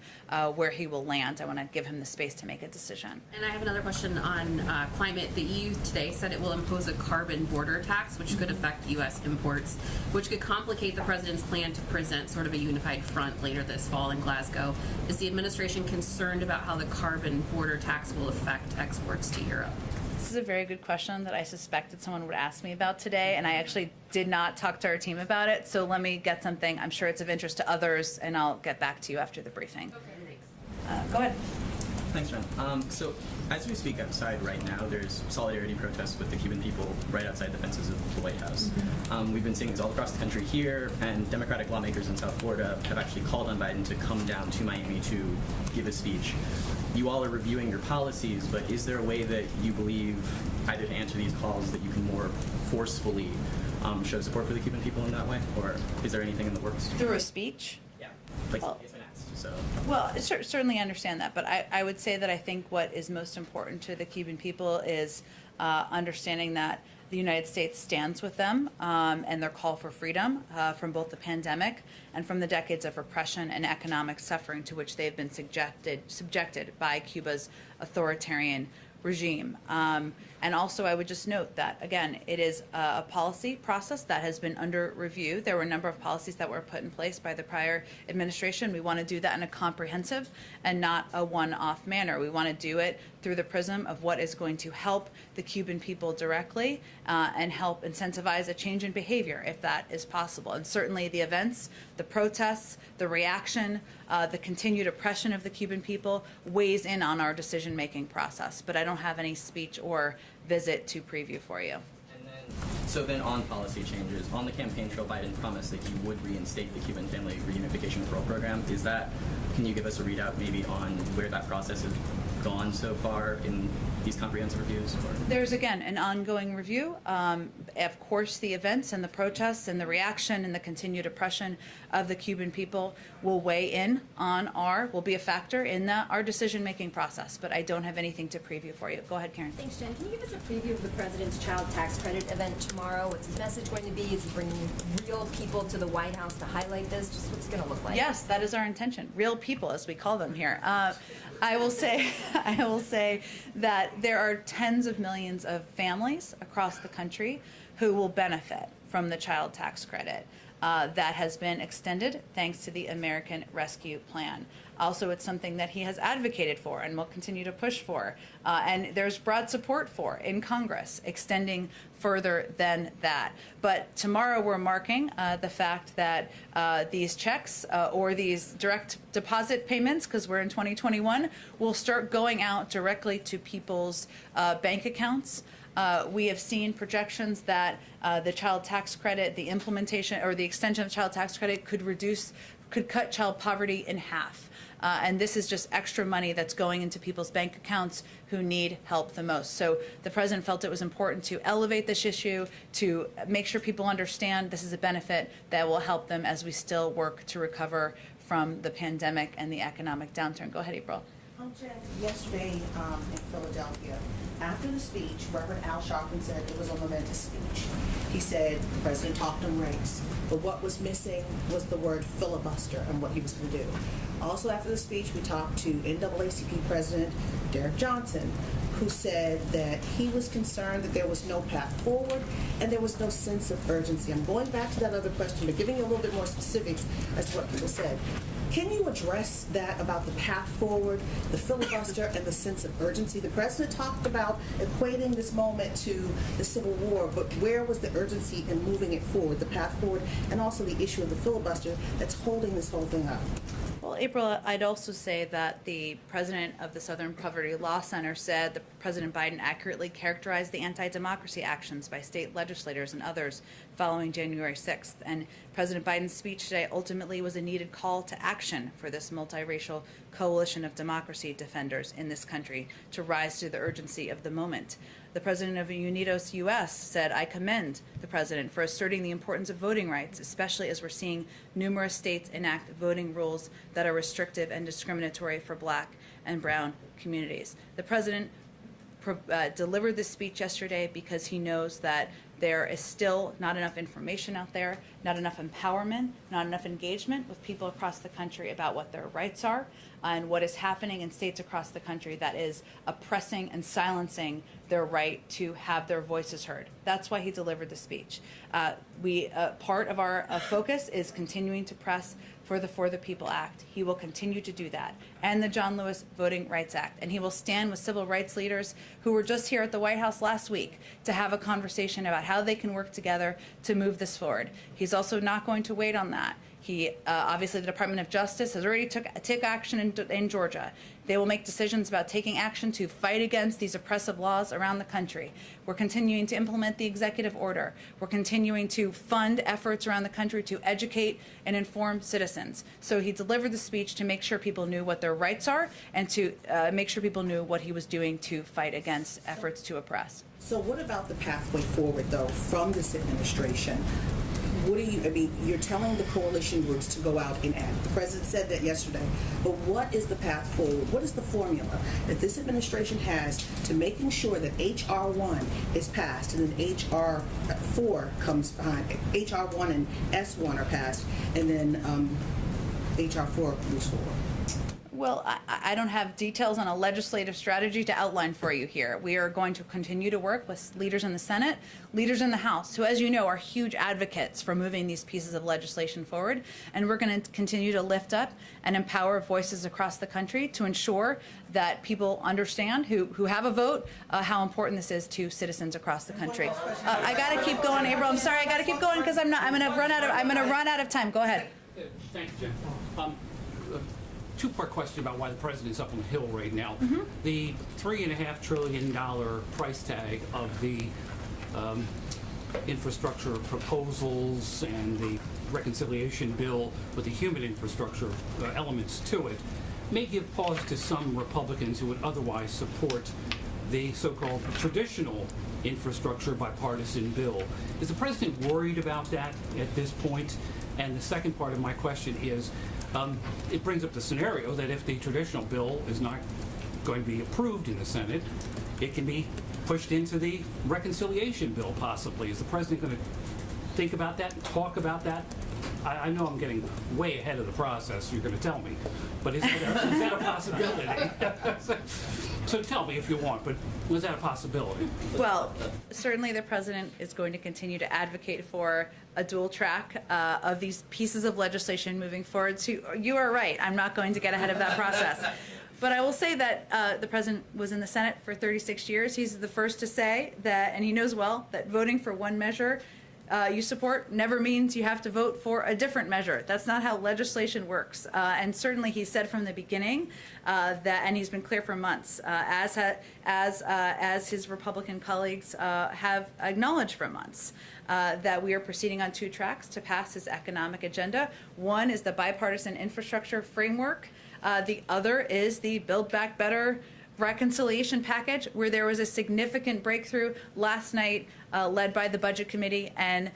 S1: where he will land. I want to give him the space to make a decision.
S15: And I have another question on climate. The EU today said it will impose a carbon border tax, which could affect U.S. imports, which could complicate the president's plan to present sort of a unified front later this fall in Glasgow. Is the administration concerned about how the carbon border tax will affect exports to Europe?
S1: This is a very good question that I suspected someone would ask me about today, and I actually did not talk to our team about it, so let me get something. I'm sure it's of interest to others, and I'll get back to you after the briefing.
S15: Okay, thanks.
S1: Go ahead.
S16: Thanks, Jen. So as we speak outside right now, there's solidarity protests with the Cuban people right outside the fences of the White House. We've been seeing this all across the country here, and Democratic lawmakers in South Florida have actually called on Biden to come down to Miami to give a speech. You all are reviewing your policies, but is there a way that you believe, either to answer these calls, that you can more forcefully show support for the Cuban people in that way? Or is there anything in the works?
S1: Through a speech?
S16: Yeah. Like, it's been asked, so.
S1: Well, certainly understand that, but I would say that I think what is most important to the Cuban people is understanding that the United States stands with them and their call for freedom from both the pandemic and from the decades of repression and economic suffering to which they've been subjected by Cuba's authoritarian regime. And also, I would just note that, again, it is a policy process that has been under review. There were a number of policies that were put in place by the prior administration. We want to do that in a comprehensive and not a one-off manner. We want to do it through through the prism of what is going to help the Cuban people directly and help incentivize a change in behavior if that is possible. And certainly the events, the protests, the reaction, the continued oppression of the Cuban people weighs in on our decision-making process. But I don't have any speech or visit to preview for you.
S16: So then on policy changes, on the campaign trail, Biden promised that he would reinstate the Cuban Family Reunification Referral Program. Can you give us a readout maybe on where that process has gone so far in these comprehensive reviews?
S1: There's, again, an ongoing review. Of course, the events and the protests and the reaction and the continued oppression of the Cuban people will weigh in on will be a factor in our decision-making process, but I don't have anything to preview for you. Go ahead, Karen.
S5: Thanks, Jen. Can you give us a preview of the President's Child Tax Credit event tomorrow? What's his message going to be? Is he bringing real people to the White House to highlight this? Just what's it going to look like?
S1: Yes, that is our intention. Real people, as we call them here. I will say that there are tens of millions of families across the country who will benefit from the child tax credit that has been extended thanks to the American Rescue Plan. Also, it's something that he has advocated for and will continue to push for. And there's broad support for in Congress, extending further than that. But tomorrow we're marking the fact that these checks or these direct deposit payments, because we're in 2021, will start going out directly to people's bank accounts. We have seen projections that the child tax credit, the implementation or the extension of child tax credit could cut child poverty in half. And this is just extra money that's going into people's bank accounts who need help the most. So the president felt it was important to elevate this issue, to make sure people understand this is a benefit that will help them as we still work to recover from the pandemic and the economic downturn. Go ahead, April.
S17: Jen, yesterday in Philadelphia, after the speech, Reverend Al Sharpton said it was a momentous speech. He said the president talked on race, but what was missing was the word filibuster and what he was going to do. Also after the speech, we talked to NAACP President Derek Johnson, who said that he was concerned that there was no path forward and there was no sense of urgency. I'm going back to that other question, but giving you a little bit more specifics as to what people said. Can you address that about the path forward, the filibuster, and the sense of urgency? The president talked about equating this moment to the Civil War, but where was the urgency in moving it forward, the path forward, and also the issue of the filibuster that's holding this whole thing up?
S1: Well, April, I'd also say that the president of the Southern Poverty Law Center said that President Biden accurately characterized the anti-democracy actions by state legislators and others following January 6th. And President Biden's speech today ultimately was a needed call to action for this multiracial coalition of democracy defenders in this country to rise to the urgency of the moment. The president of Unidos US said, "I commend the president for asserting the importance of voting rights, especially as we're seeing numerous states enact voting rules that are restrictive and discriminatory for Black and brown communities." The president delivered this speech yesterday because he knows that there is still not enough information out there, not enough empowerment, not enough engagement with people across the country about what their rights are and what is happening in states across the country that is oppressing and silencing their right to have their voices heard. That's why he delivered the speech. Part of our focus is continuing to press for the For the People Act. He will continue to do that, and the John Lewis Voting Rights Act. And he will stand with civil rights leaders who were just here at the White House last week to have a conversation about how they can work together to move this forward. He's also not going to wait on that. He obviously, the Department of Justice has already took action in Georgia. They will make decisions about taking action to fight against these oppressive laws around the country. We're continuing to implement the executive order. We're continuing to fund efforts around the country to educate and inform citizens. So he delivered the speech to make sure people knew what their rights are and to make sure people knew what he was doing to fight against efforts to oppress.
S17: So what about the pathway forward, though, from this administration? You're telling the coalition groups to go out and act. The president said that yesterday. But what is the path forward? What is the formula that this administration has to making sure that H.R. 1 is passed and then H.R. 4 comes behind? H.R. 1 and S. 1 are passed, and then H.R. 4 moves forward.
S1: Well, I don't have details on a legislative strategy to outline for you here. We are going to continue to work with leaders in the Senate, leaders in the House, who, as you know, are huge advocates for moving these pieces of legislation forward. And we're going to continue to lift up and empower voices across the country to ensure that people understand who have a vote, how important this is to citizens across the country. I got to keep going, April. I'm sorry, I got to keep going because I'm going to run out of time. Go ahead.
S18: Thank you, Jen. Two-part question about why the president's up on the Hill right now. The $3.5 trillion price tag of the infrastructure proposals and the reconciliation bill with the human infrastructure elements to it may give pause to some Republicans who would otherwise support the so-called traditional infrastructure bipartisan bill. Is the president worried about that at this point? And the second part of my question is, it brings up the scenario that if the traditional bill is not going to be approved in the Senate, it can be pushed into the reconciliation bill possibly. Is the president going to think about that and talk about that? I know I'm getting way ahead of the process, you're going to tell me, but is that a possibility? So tell me if you want, but was that a possibility?
S1: Well, certainly the president is going to continue to advocate for a dual track of these pieces of legislation moving forward. So you are right. I'm not going to get ahead of that process. But I will say that the president was in the Senate for 36 years. He's the first to say that, and he knows well, that voting for one measure you support never means you have to vote for a different measure. That's not how legislation works. And certainly he said from the beginning that, and he's been clear for months, as his Republican colleagues have acknowledged for months, that we are proceeding on two tracks to pass his economic agenda. One is the bipartisan infrastructure framework. The other is the Build Back Better reconciliation package, where there was a significant breakthrough last night, led by the Budget Committee and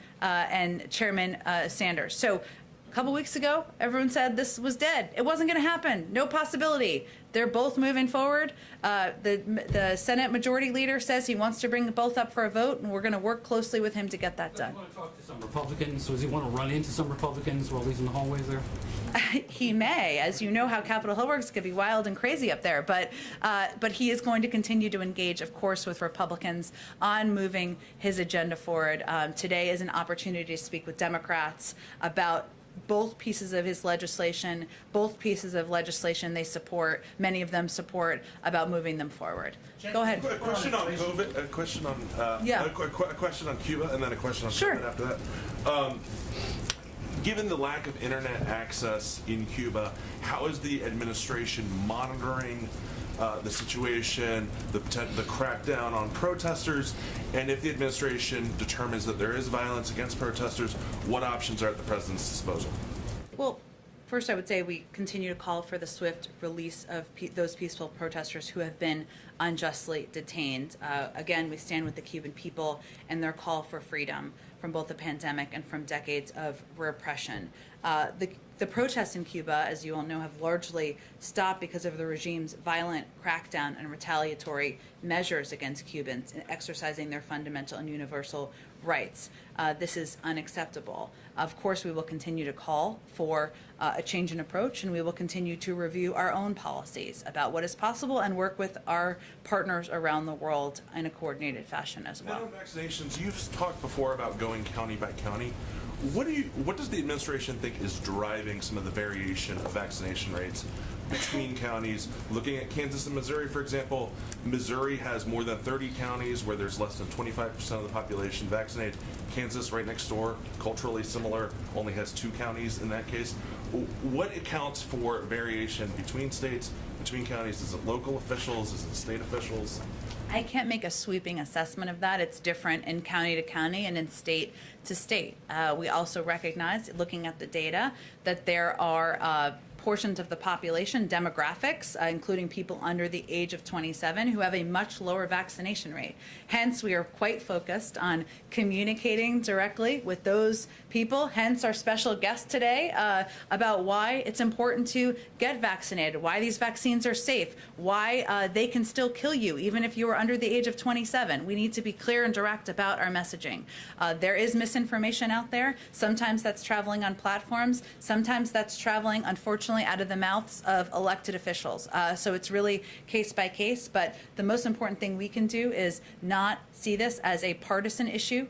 S1: Chairman Sanders. So a couple weeks ago, everyone said this was dead. It wasn't going to happen. No possibility. They're both moving forward. The Senate Majority Leader says he wants to bring both up for a vote, and we're going to work closely with him to get that done.
S18: Does he want to talk to some Republicans? Does he want to run into some Republicans while he's in the hallways there?
S1: He may. As you know, how Capitol Hill works could be wild and crazy up there. But he is going to continue to engage, of course, with Republicans on moving his agenda forward. Today is an opportunity to speak with Democrats about both pieces of his legislation, both pieces of legislation they support, many of them support, about moving them forward. Go ahead.
S19: A question on COVID, a question on a question on Cuba, and then a question on COVID after that. Given the lack of internet access in Cuba, how is the administration monitoring the situation, the crackdown on protesters, and if the administration determines that there is violence against protesters, what options are at the president's disposal?
S1: Well, first I would say we continue to call for the swift release of those peaceful protesters who have been unjustly detained. Again, we stand with the Cuban people and their call for freedom from both the pandemic and from decades of repression. The protests in Cuba, as you all know, have largely stopped because of the regime's violent crackdown and retaliatory measures against Cubans exercising their fundamental and universal rights. This is unacceptable. Of course, we will continue to call for a change in approach, and we will continue to review our own policies about what is possible and work with our partners around the world in a coordinated fashion as well.
S19: On vaccinations, you've talked before about going county by county. What does the administration think is driving some of the variation of vaccination rates between counties? Looking at Kansas and Missouri, for example, Missouri has more than 30 counties where there's less than 25% of the population vaccinated. Kansas, right next door, culturally similar, only has 2 counties in that case. What accounts for variation between states, between counties? Is it local officials? Is it state officials?
S1: I can't make a sweeping assessment of that. It's different in county to county and in state to state. We also recognize, looking at the data, that there are portions of the population, demographics, including people under the age of 27, who have a much lower vaccination rate. Hence, we are quite focused on communicating directly with those people, hence our special guest today, about why it's important to get vaccinated, why these vaccines are safe, why they can still kill you even if you are under the age of 27. We need to be clear and direct about our messaging. There is misinformation out there. Sometimes that's traveling on platforms. Sometimes that's traveling, unfortunately, unfortunately, out of the mouths of elected officials. So it's really case by case, but the most important thing we can do is not see this as a partisan issue,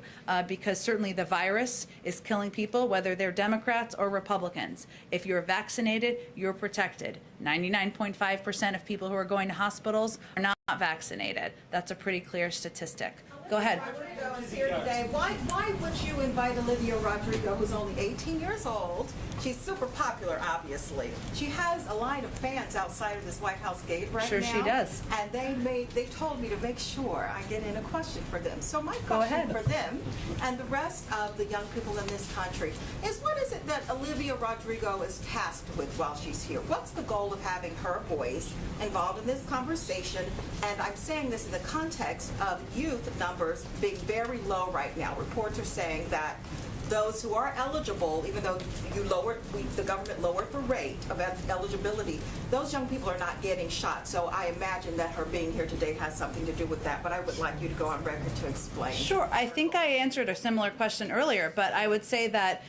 S1: because certainly the virus is killing people, whether they're Democrats or Republicans. If you're vaccinated, you're protected. 99.5% of people who are going to hospitals are not vaccinated. That's a pretty clear statistic. Go ahead.
S12: Rodrigo is here today. Why would you invite Olivia Rodrigo, who's only 18 years old? She's super popular, obviously. She has a line of fans outside of this White House gate right
S1: Sure
S12: now.
S1: she does.
S12: And they told me to make sure I get in a question for them. So my
S1: Go
S12: question
S1: ahead.
S12: for them and the rest of the young people in this country is, what is it that Olivia Rodrigo is tasked with while she's here? What's the goal of having her voice involved in this conversation? And I'm saying this in the context of youth numbers being very low right now. Reports are saying that those who are eligible, even though the government lowered the rate of eligibility, those young people are not getting shot. So I imagine that her being here today has something to do with that, but I would like you to go on record to explain.
S1: Sure. I think I answered a similar question earlier, but I would say that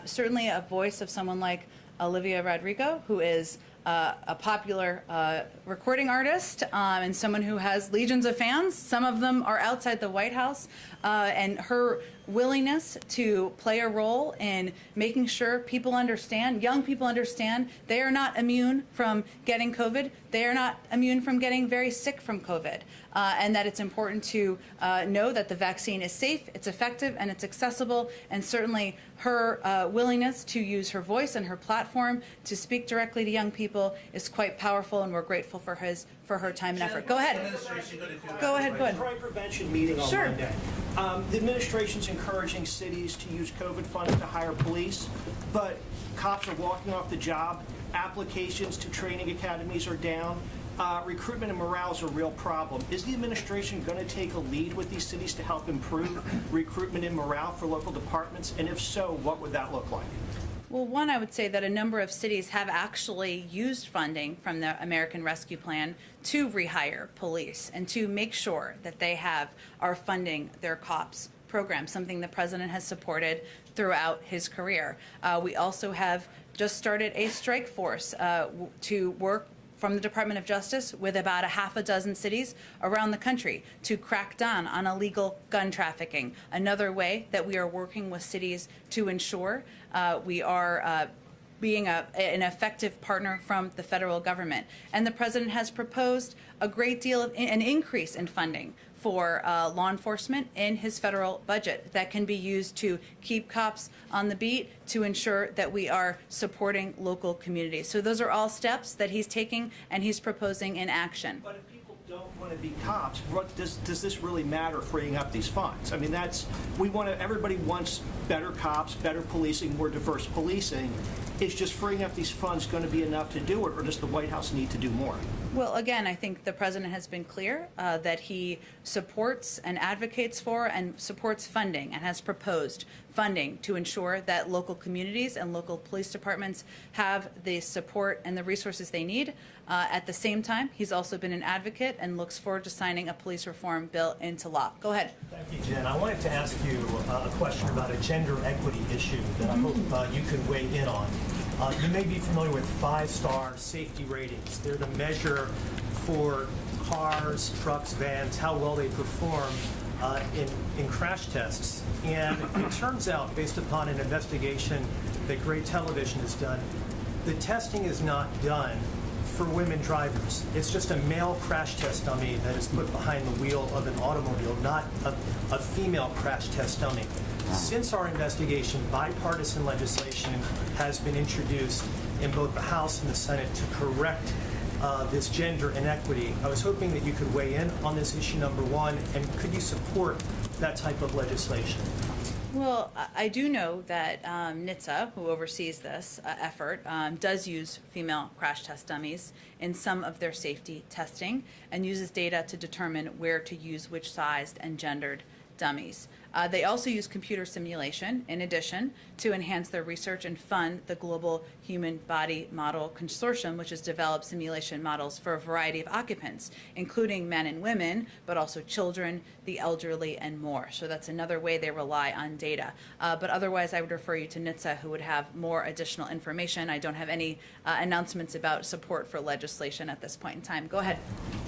S1: certainly a voice of someone like Olivia Rodrigo, who is a popular recording artist and someone who has legions of fans. Some of them are outside the White House, and her willingness to play a role in making sure people understand, young people understand, they are not immune from getting COVID. They are not immune from getting very sick from COVID, and that it's important to know that the vaccine is safe, it's effective, and it's accessible. And certainly her willingness to use her voice and her platform to speak directly to young people is quite powerful, and we're grateful for her time and effort. Go ahead. Go ahead. Go ahead.
S20: Crime prevention meeting on
S1: Sure.
S20: Monday. The administration's encouraging cities to use COVID funds to hire police, but cops are walking off the job. Applications to training academies are down. Recruitment and morale is a real problem. Is the administration going to take a lead with these cities to help improve recruitment and morale for local departments? And if so, what would that look like?
S1: Well, one, I would say that a number of cities have actually used funding from the American Rescue Plan to rehire police and to make sure that they are funding their cops program, something the president has supported throughout his career. We also have just started a strike force to work from the Department of Justice with about a half a dozen cities around the country to crack down on illegal gun trafficking. Another way that we are working with cities to ensure we are being an effective partner from the federal government. And the president has proposed a great deal of an increase in funding for law enforcement in his federal budget that can be used to keep cops on the beat, to ensure that we are supporting local communities. So those are all steps that he's taking and he's proposing in action.
S20: But if people don't want to be cops, what does this really matter, freeing up these funds? I mean, everybody wants better cops, better policing, more diverse policing. Is just freeing up these funds going to be enough to do it, or does the White House need to do more?
S1: Well, again, I think the president has been clear that he supports and advocates for and supports funding and has proposed funding to ensure that local communities and local police departments have the support and the resources they need. At the same time, he's also been an advocate and looks forward to signing a police reform bill into law. Go ahead.
S21: Thank you, Jen. I wanted to ask you a question about a gender equity issue that I hope you could weigh in on. You may be familiar with 5-star safety ratings. They're the measure for cars, trucks, vans, how well they perform in crash tests. And it turns out, based upon an investigation that Gray Television has done, the testing is not done for women drivers. It's just a male crash test dummy that is put behind the wheel of an automobile, not a female crash test dummy. Since our investigation, bipartisan legislation has been introduced in both the House and the Senate to correct this gender inequity. I was hoping that you could weigh in on this issue, number one, and could you support that type of legislation?
S1: Well, I do know that NHTSA, who oversees this effort, does use female crash test dummies in some of their safety testing and uses data to determine where to use which sized and gendered dummies. They also use computer simulation, in addition, to enhance their research and fund the Global Human Body Model Consortium, which has developed simulation models for a variety of occupants, including men and women, but also children, the elderly, and more. So that's another way they rely on data. But otherwise, I would refer you to NHTSA, who would have more additional information. I don't have any announcements about support for legislation at this point in time. Go ahead.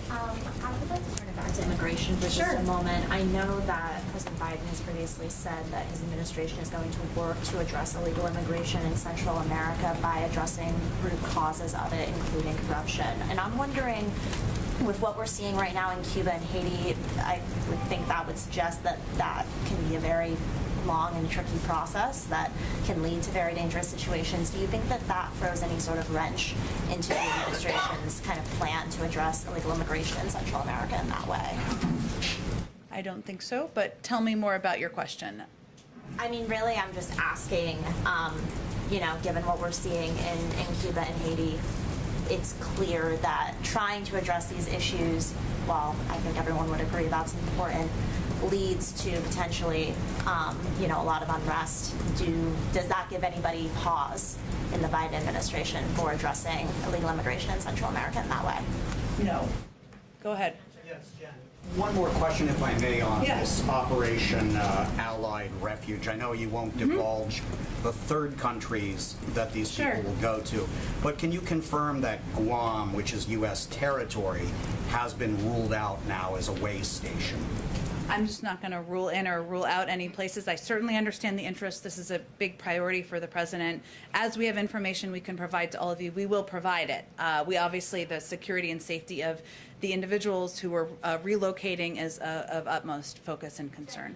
S2: I would like to turn it back to immigration for just a moment. I know that President Biden has previously said that his administration is going to work to address illegal immigration in Central America by addressing root causes of it, including corruption. And I'm wondering, with what we're seeing right now in Cuba and Haiti, I would think that would suggest that that can be a very long and tricky process that can lead to very dangerous situations. Do you think that that throws any sort of wrench into the administration's kind of plan to address illegal immigration in Central America in that way?
S1: I don't think so, but tell me more about your question.
S2: I mean, really, I'm just asking, given what we're seeing in Cuba and Haiti, it's clear that trying to address these issues, while I think everyone would agree that's important, leads to potentially, a lot of unrest. Does that give anybody pause in the Biden administration for addressing illegal immigration in Central America in that way?
S1: No. Go ahead.
S22: Yes, Jen. One more question, if I may, on this Operation Allied Refuge. I know you won't divulge the third countries that these people will go to, but can you confirm that Guam, which is U.S. territory, has been ruled out now as a way station?
S1: I'm just not going to rule in or rule out any places. I certainly understand the interest. This is a big priority for the president. As we have information we can provide to all of you, we will provide it. We obviously, the security and safety of the individuals who are relocating is of utmost focus and concern.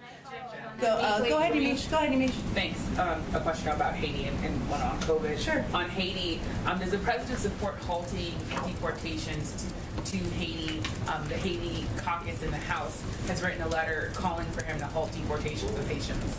S1: Go ahead, Yamiche. Go ahead, Yamiche.
S23: Thanks. A question about Haiti and one on COVID.
S1: Sure.
S23: On Haiti, does the president support halting deportations to Haiti? The Haiti caucus in the House has written a letter calling for him to halt deportations of Haitians.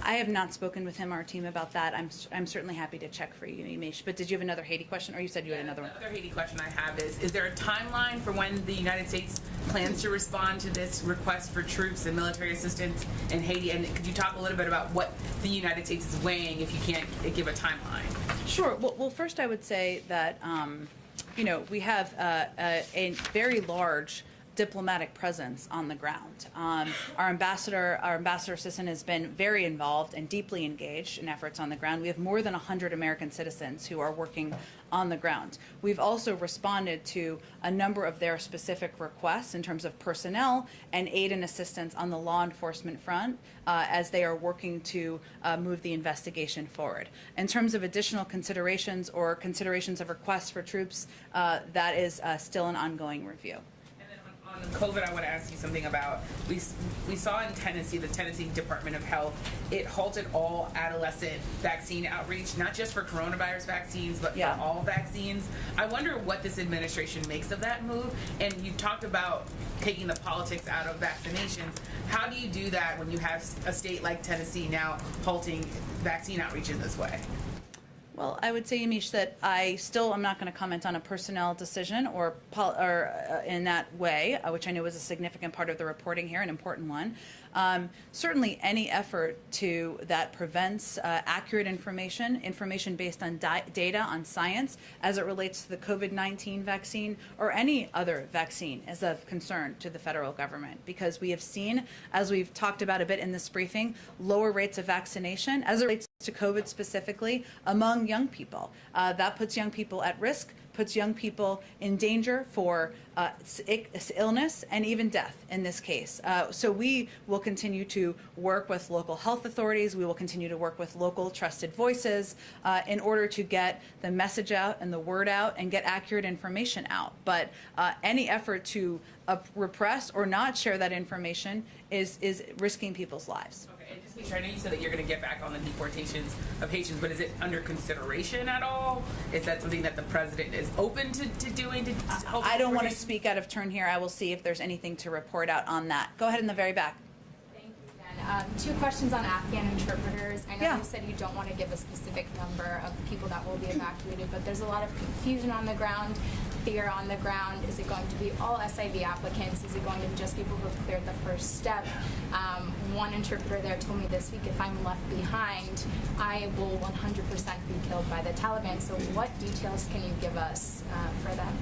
S1: I have not spoken with him or our team about that. I'm certainly happy to check for you, Yamiche. But did you have another Haiti question, or you said you had another one?
S23: The other Haiti question I have is there a timeline for when the United States plans to respond to this request for troops and military assistance in Haiti? And could you talk a little bit about what the United States is weighing if you can't give a timeline?
S1: Sure. Well, first I would say that, we have a very large diplomatic presence on the ground. Our ambassador assistant has been very involved and deeply engaged in efforts on the ground. We have more than 100 American citizens who are working on the ground. We've also responded to a number of their specific requests in terms of personnel and aid and assistance on the law enforcement front as they are working to move the investigation forward. In terms of additional considerations or considerations of requests for troops, that is still an ongoing review.
S23: On COVID, I want to ask you something about, we saw in Tennessee, the Tennessee Department of Health, it halted all adolescent vaccine outreach, not just for coronavirus vaccines, but for all vaccines. I wonder what this administration makes of that move. And you talked about taking the politics out of vaccinations. How do you do that when you have a state like Tennessee now halting vaccine outreach in this way?
S1: Well, I would say, Yamiche, that I'm not going to comment on a personnel decision or in that way, which I know is a significant part of the reporting here, an important one. Certainly, any effort that prevents accurate information based on data, on science, as it relates to the COVID-19 vaccine or any other vaccine, is of concern to the federal government, because we have seen, as we've talked about a bit in this briefing, lower rates of vaccination as it relates to COVID specifically among young people. That puts young people at risk, puts young people in danger for illness and even death in this case. So we will continue to work with local health authorities. We will continue to work with local trusted voices in order to get the message out and the word out and get accurate information out. But any effort to repress or not share that information is risking people's lives.
S23: Okay, and just make sure, I know you said that you're going to get back on the deportations of Haitians, but is it under consideration at all? Is that something that the president is open to doing?
S1: I don't want to speak out of turn here. I will see if there's anything to report out on that. Go ahead in the very back.
S24: Thank you, Jen. Two questions on Afghan interpreters. I know you said you don't want to give a specific number of people that will be evacuated, but there's a lot of confusion on the ground. fear on the ground? Is it going to be all SIV applicants? Is it going to be just people who have cleared the first step? One interpreter there told me this week, if I'm left behind, I will 100% be killed by the Taliban. So what details can you give us for them?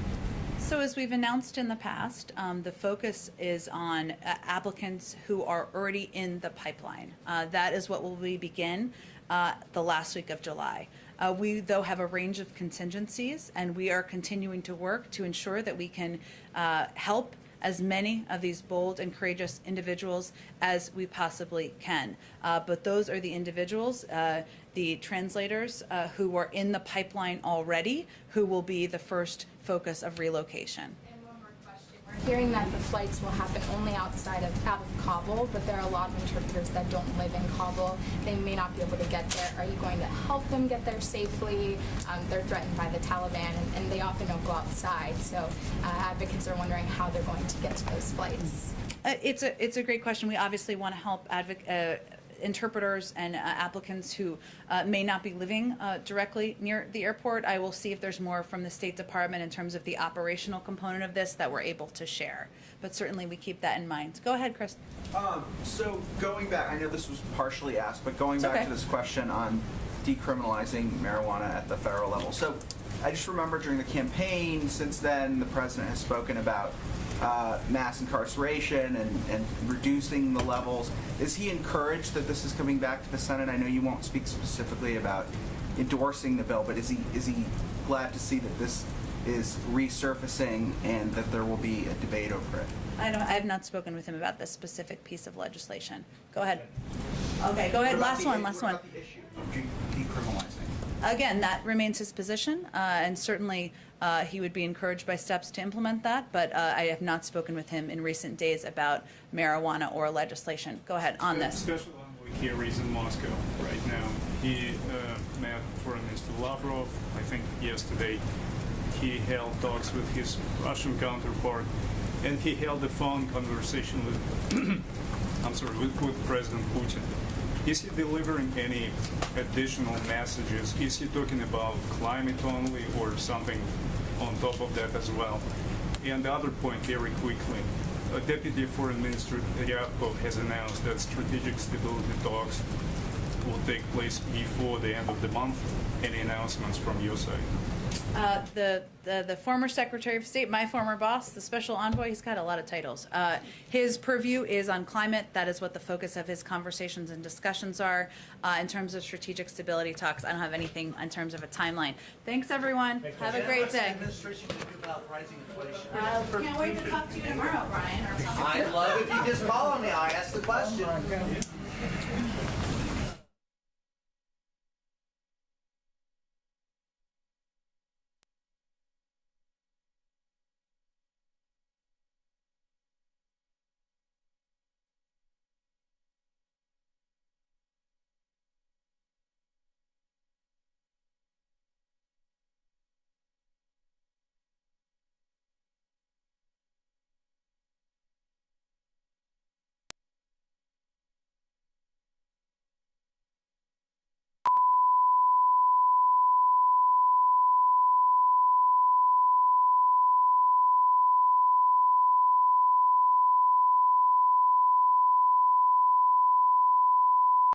S1: So as we've announced in the past, the focus is on applicants who are already in the pipeline. That is what will we begin the last week of July. We, though, have a range of contingencies, and we are continuing to work to ensure that we can help as many of these bold and courageous individuals as we possibly can. But those are the individuals, the translators who are in the pipeline already, who will be the first focus of relocation.
S24: We're hearing that the flights will happen only out of Kabul, but there are a lot of interpreters that don't live in Kabul. They may not be able to get there. Are you going to help them get there safely? They're threatened by the Taliban, and they often don't go outside. So advocates are wondering how they're going to get to those flights.
S1: It's a great question. We obviously want to help interpreters and applicants who may not be living directly near the airport. I will see if there's more from the State Department in terms of the operational component of this that we're able to share. But certainly we keep that in mind. Go ahead, Chris.
S3: So going back, I know this was partially asked, but going back to this question on decriminalizing marijuana at the federal level. So I just remember during the campaign, since then, the president has spoken about mass incarceration and reducing the levels. Is he encouraged that this is coming back to the Senate? I know you won't speak specifically about endorsing the bill, but is he glad to see that this is resurfacing and that there will be a debate over it?
S1: I have not spoken with him about this specific piece of legislation. Go ahead. Okay, go ahead. Last one.
S3: What about the issue of decriminalizing?
S1: Again, that remains his position, and certainly he would be encouraged by steps to implement that, but I have not spoken with him in recent days about marijuana or legislation. Go ahead on this.
S4: Special envoy here is in Moscow right now. He met Foreign Minister Lavrov. I think yesterday he held talks with his Russian counterpart, and he held a phone conversation with, with President Putin. Is he delivering any additional messages? Is he talking about climate only or something on top of that as well? And the other point, very quickly, Deputy Foreign Minister Ryabkov has announced that strategic stability talks will take place before the end of the month. Any announcements from your side?
S1: The former Secretary of State, my former boss, the Special Envoy, he's got a lot of titles. His purview is on climate. That is what the focus of his conversations and discussions are. In terms of strategic stability talks, I don't have anything in terms of a timeline. Thanks, everyone. Have a great day.
S9: Administration to do about rising inflation.
S1: Can't wait to talk to you tomorrow, Brian.
S9: I'd love if you just call on me. I asked the question.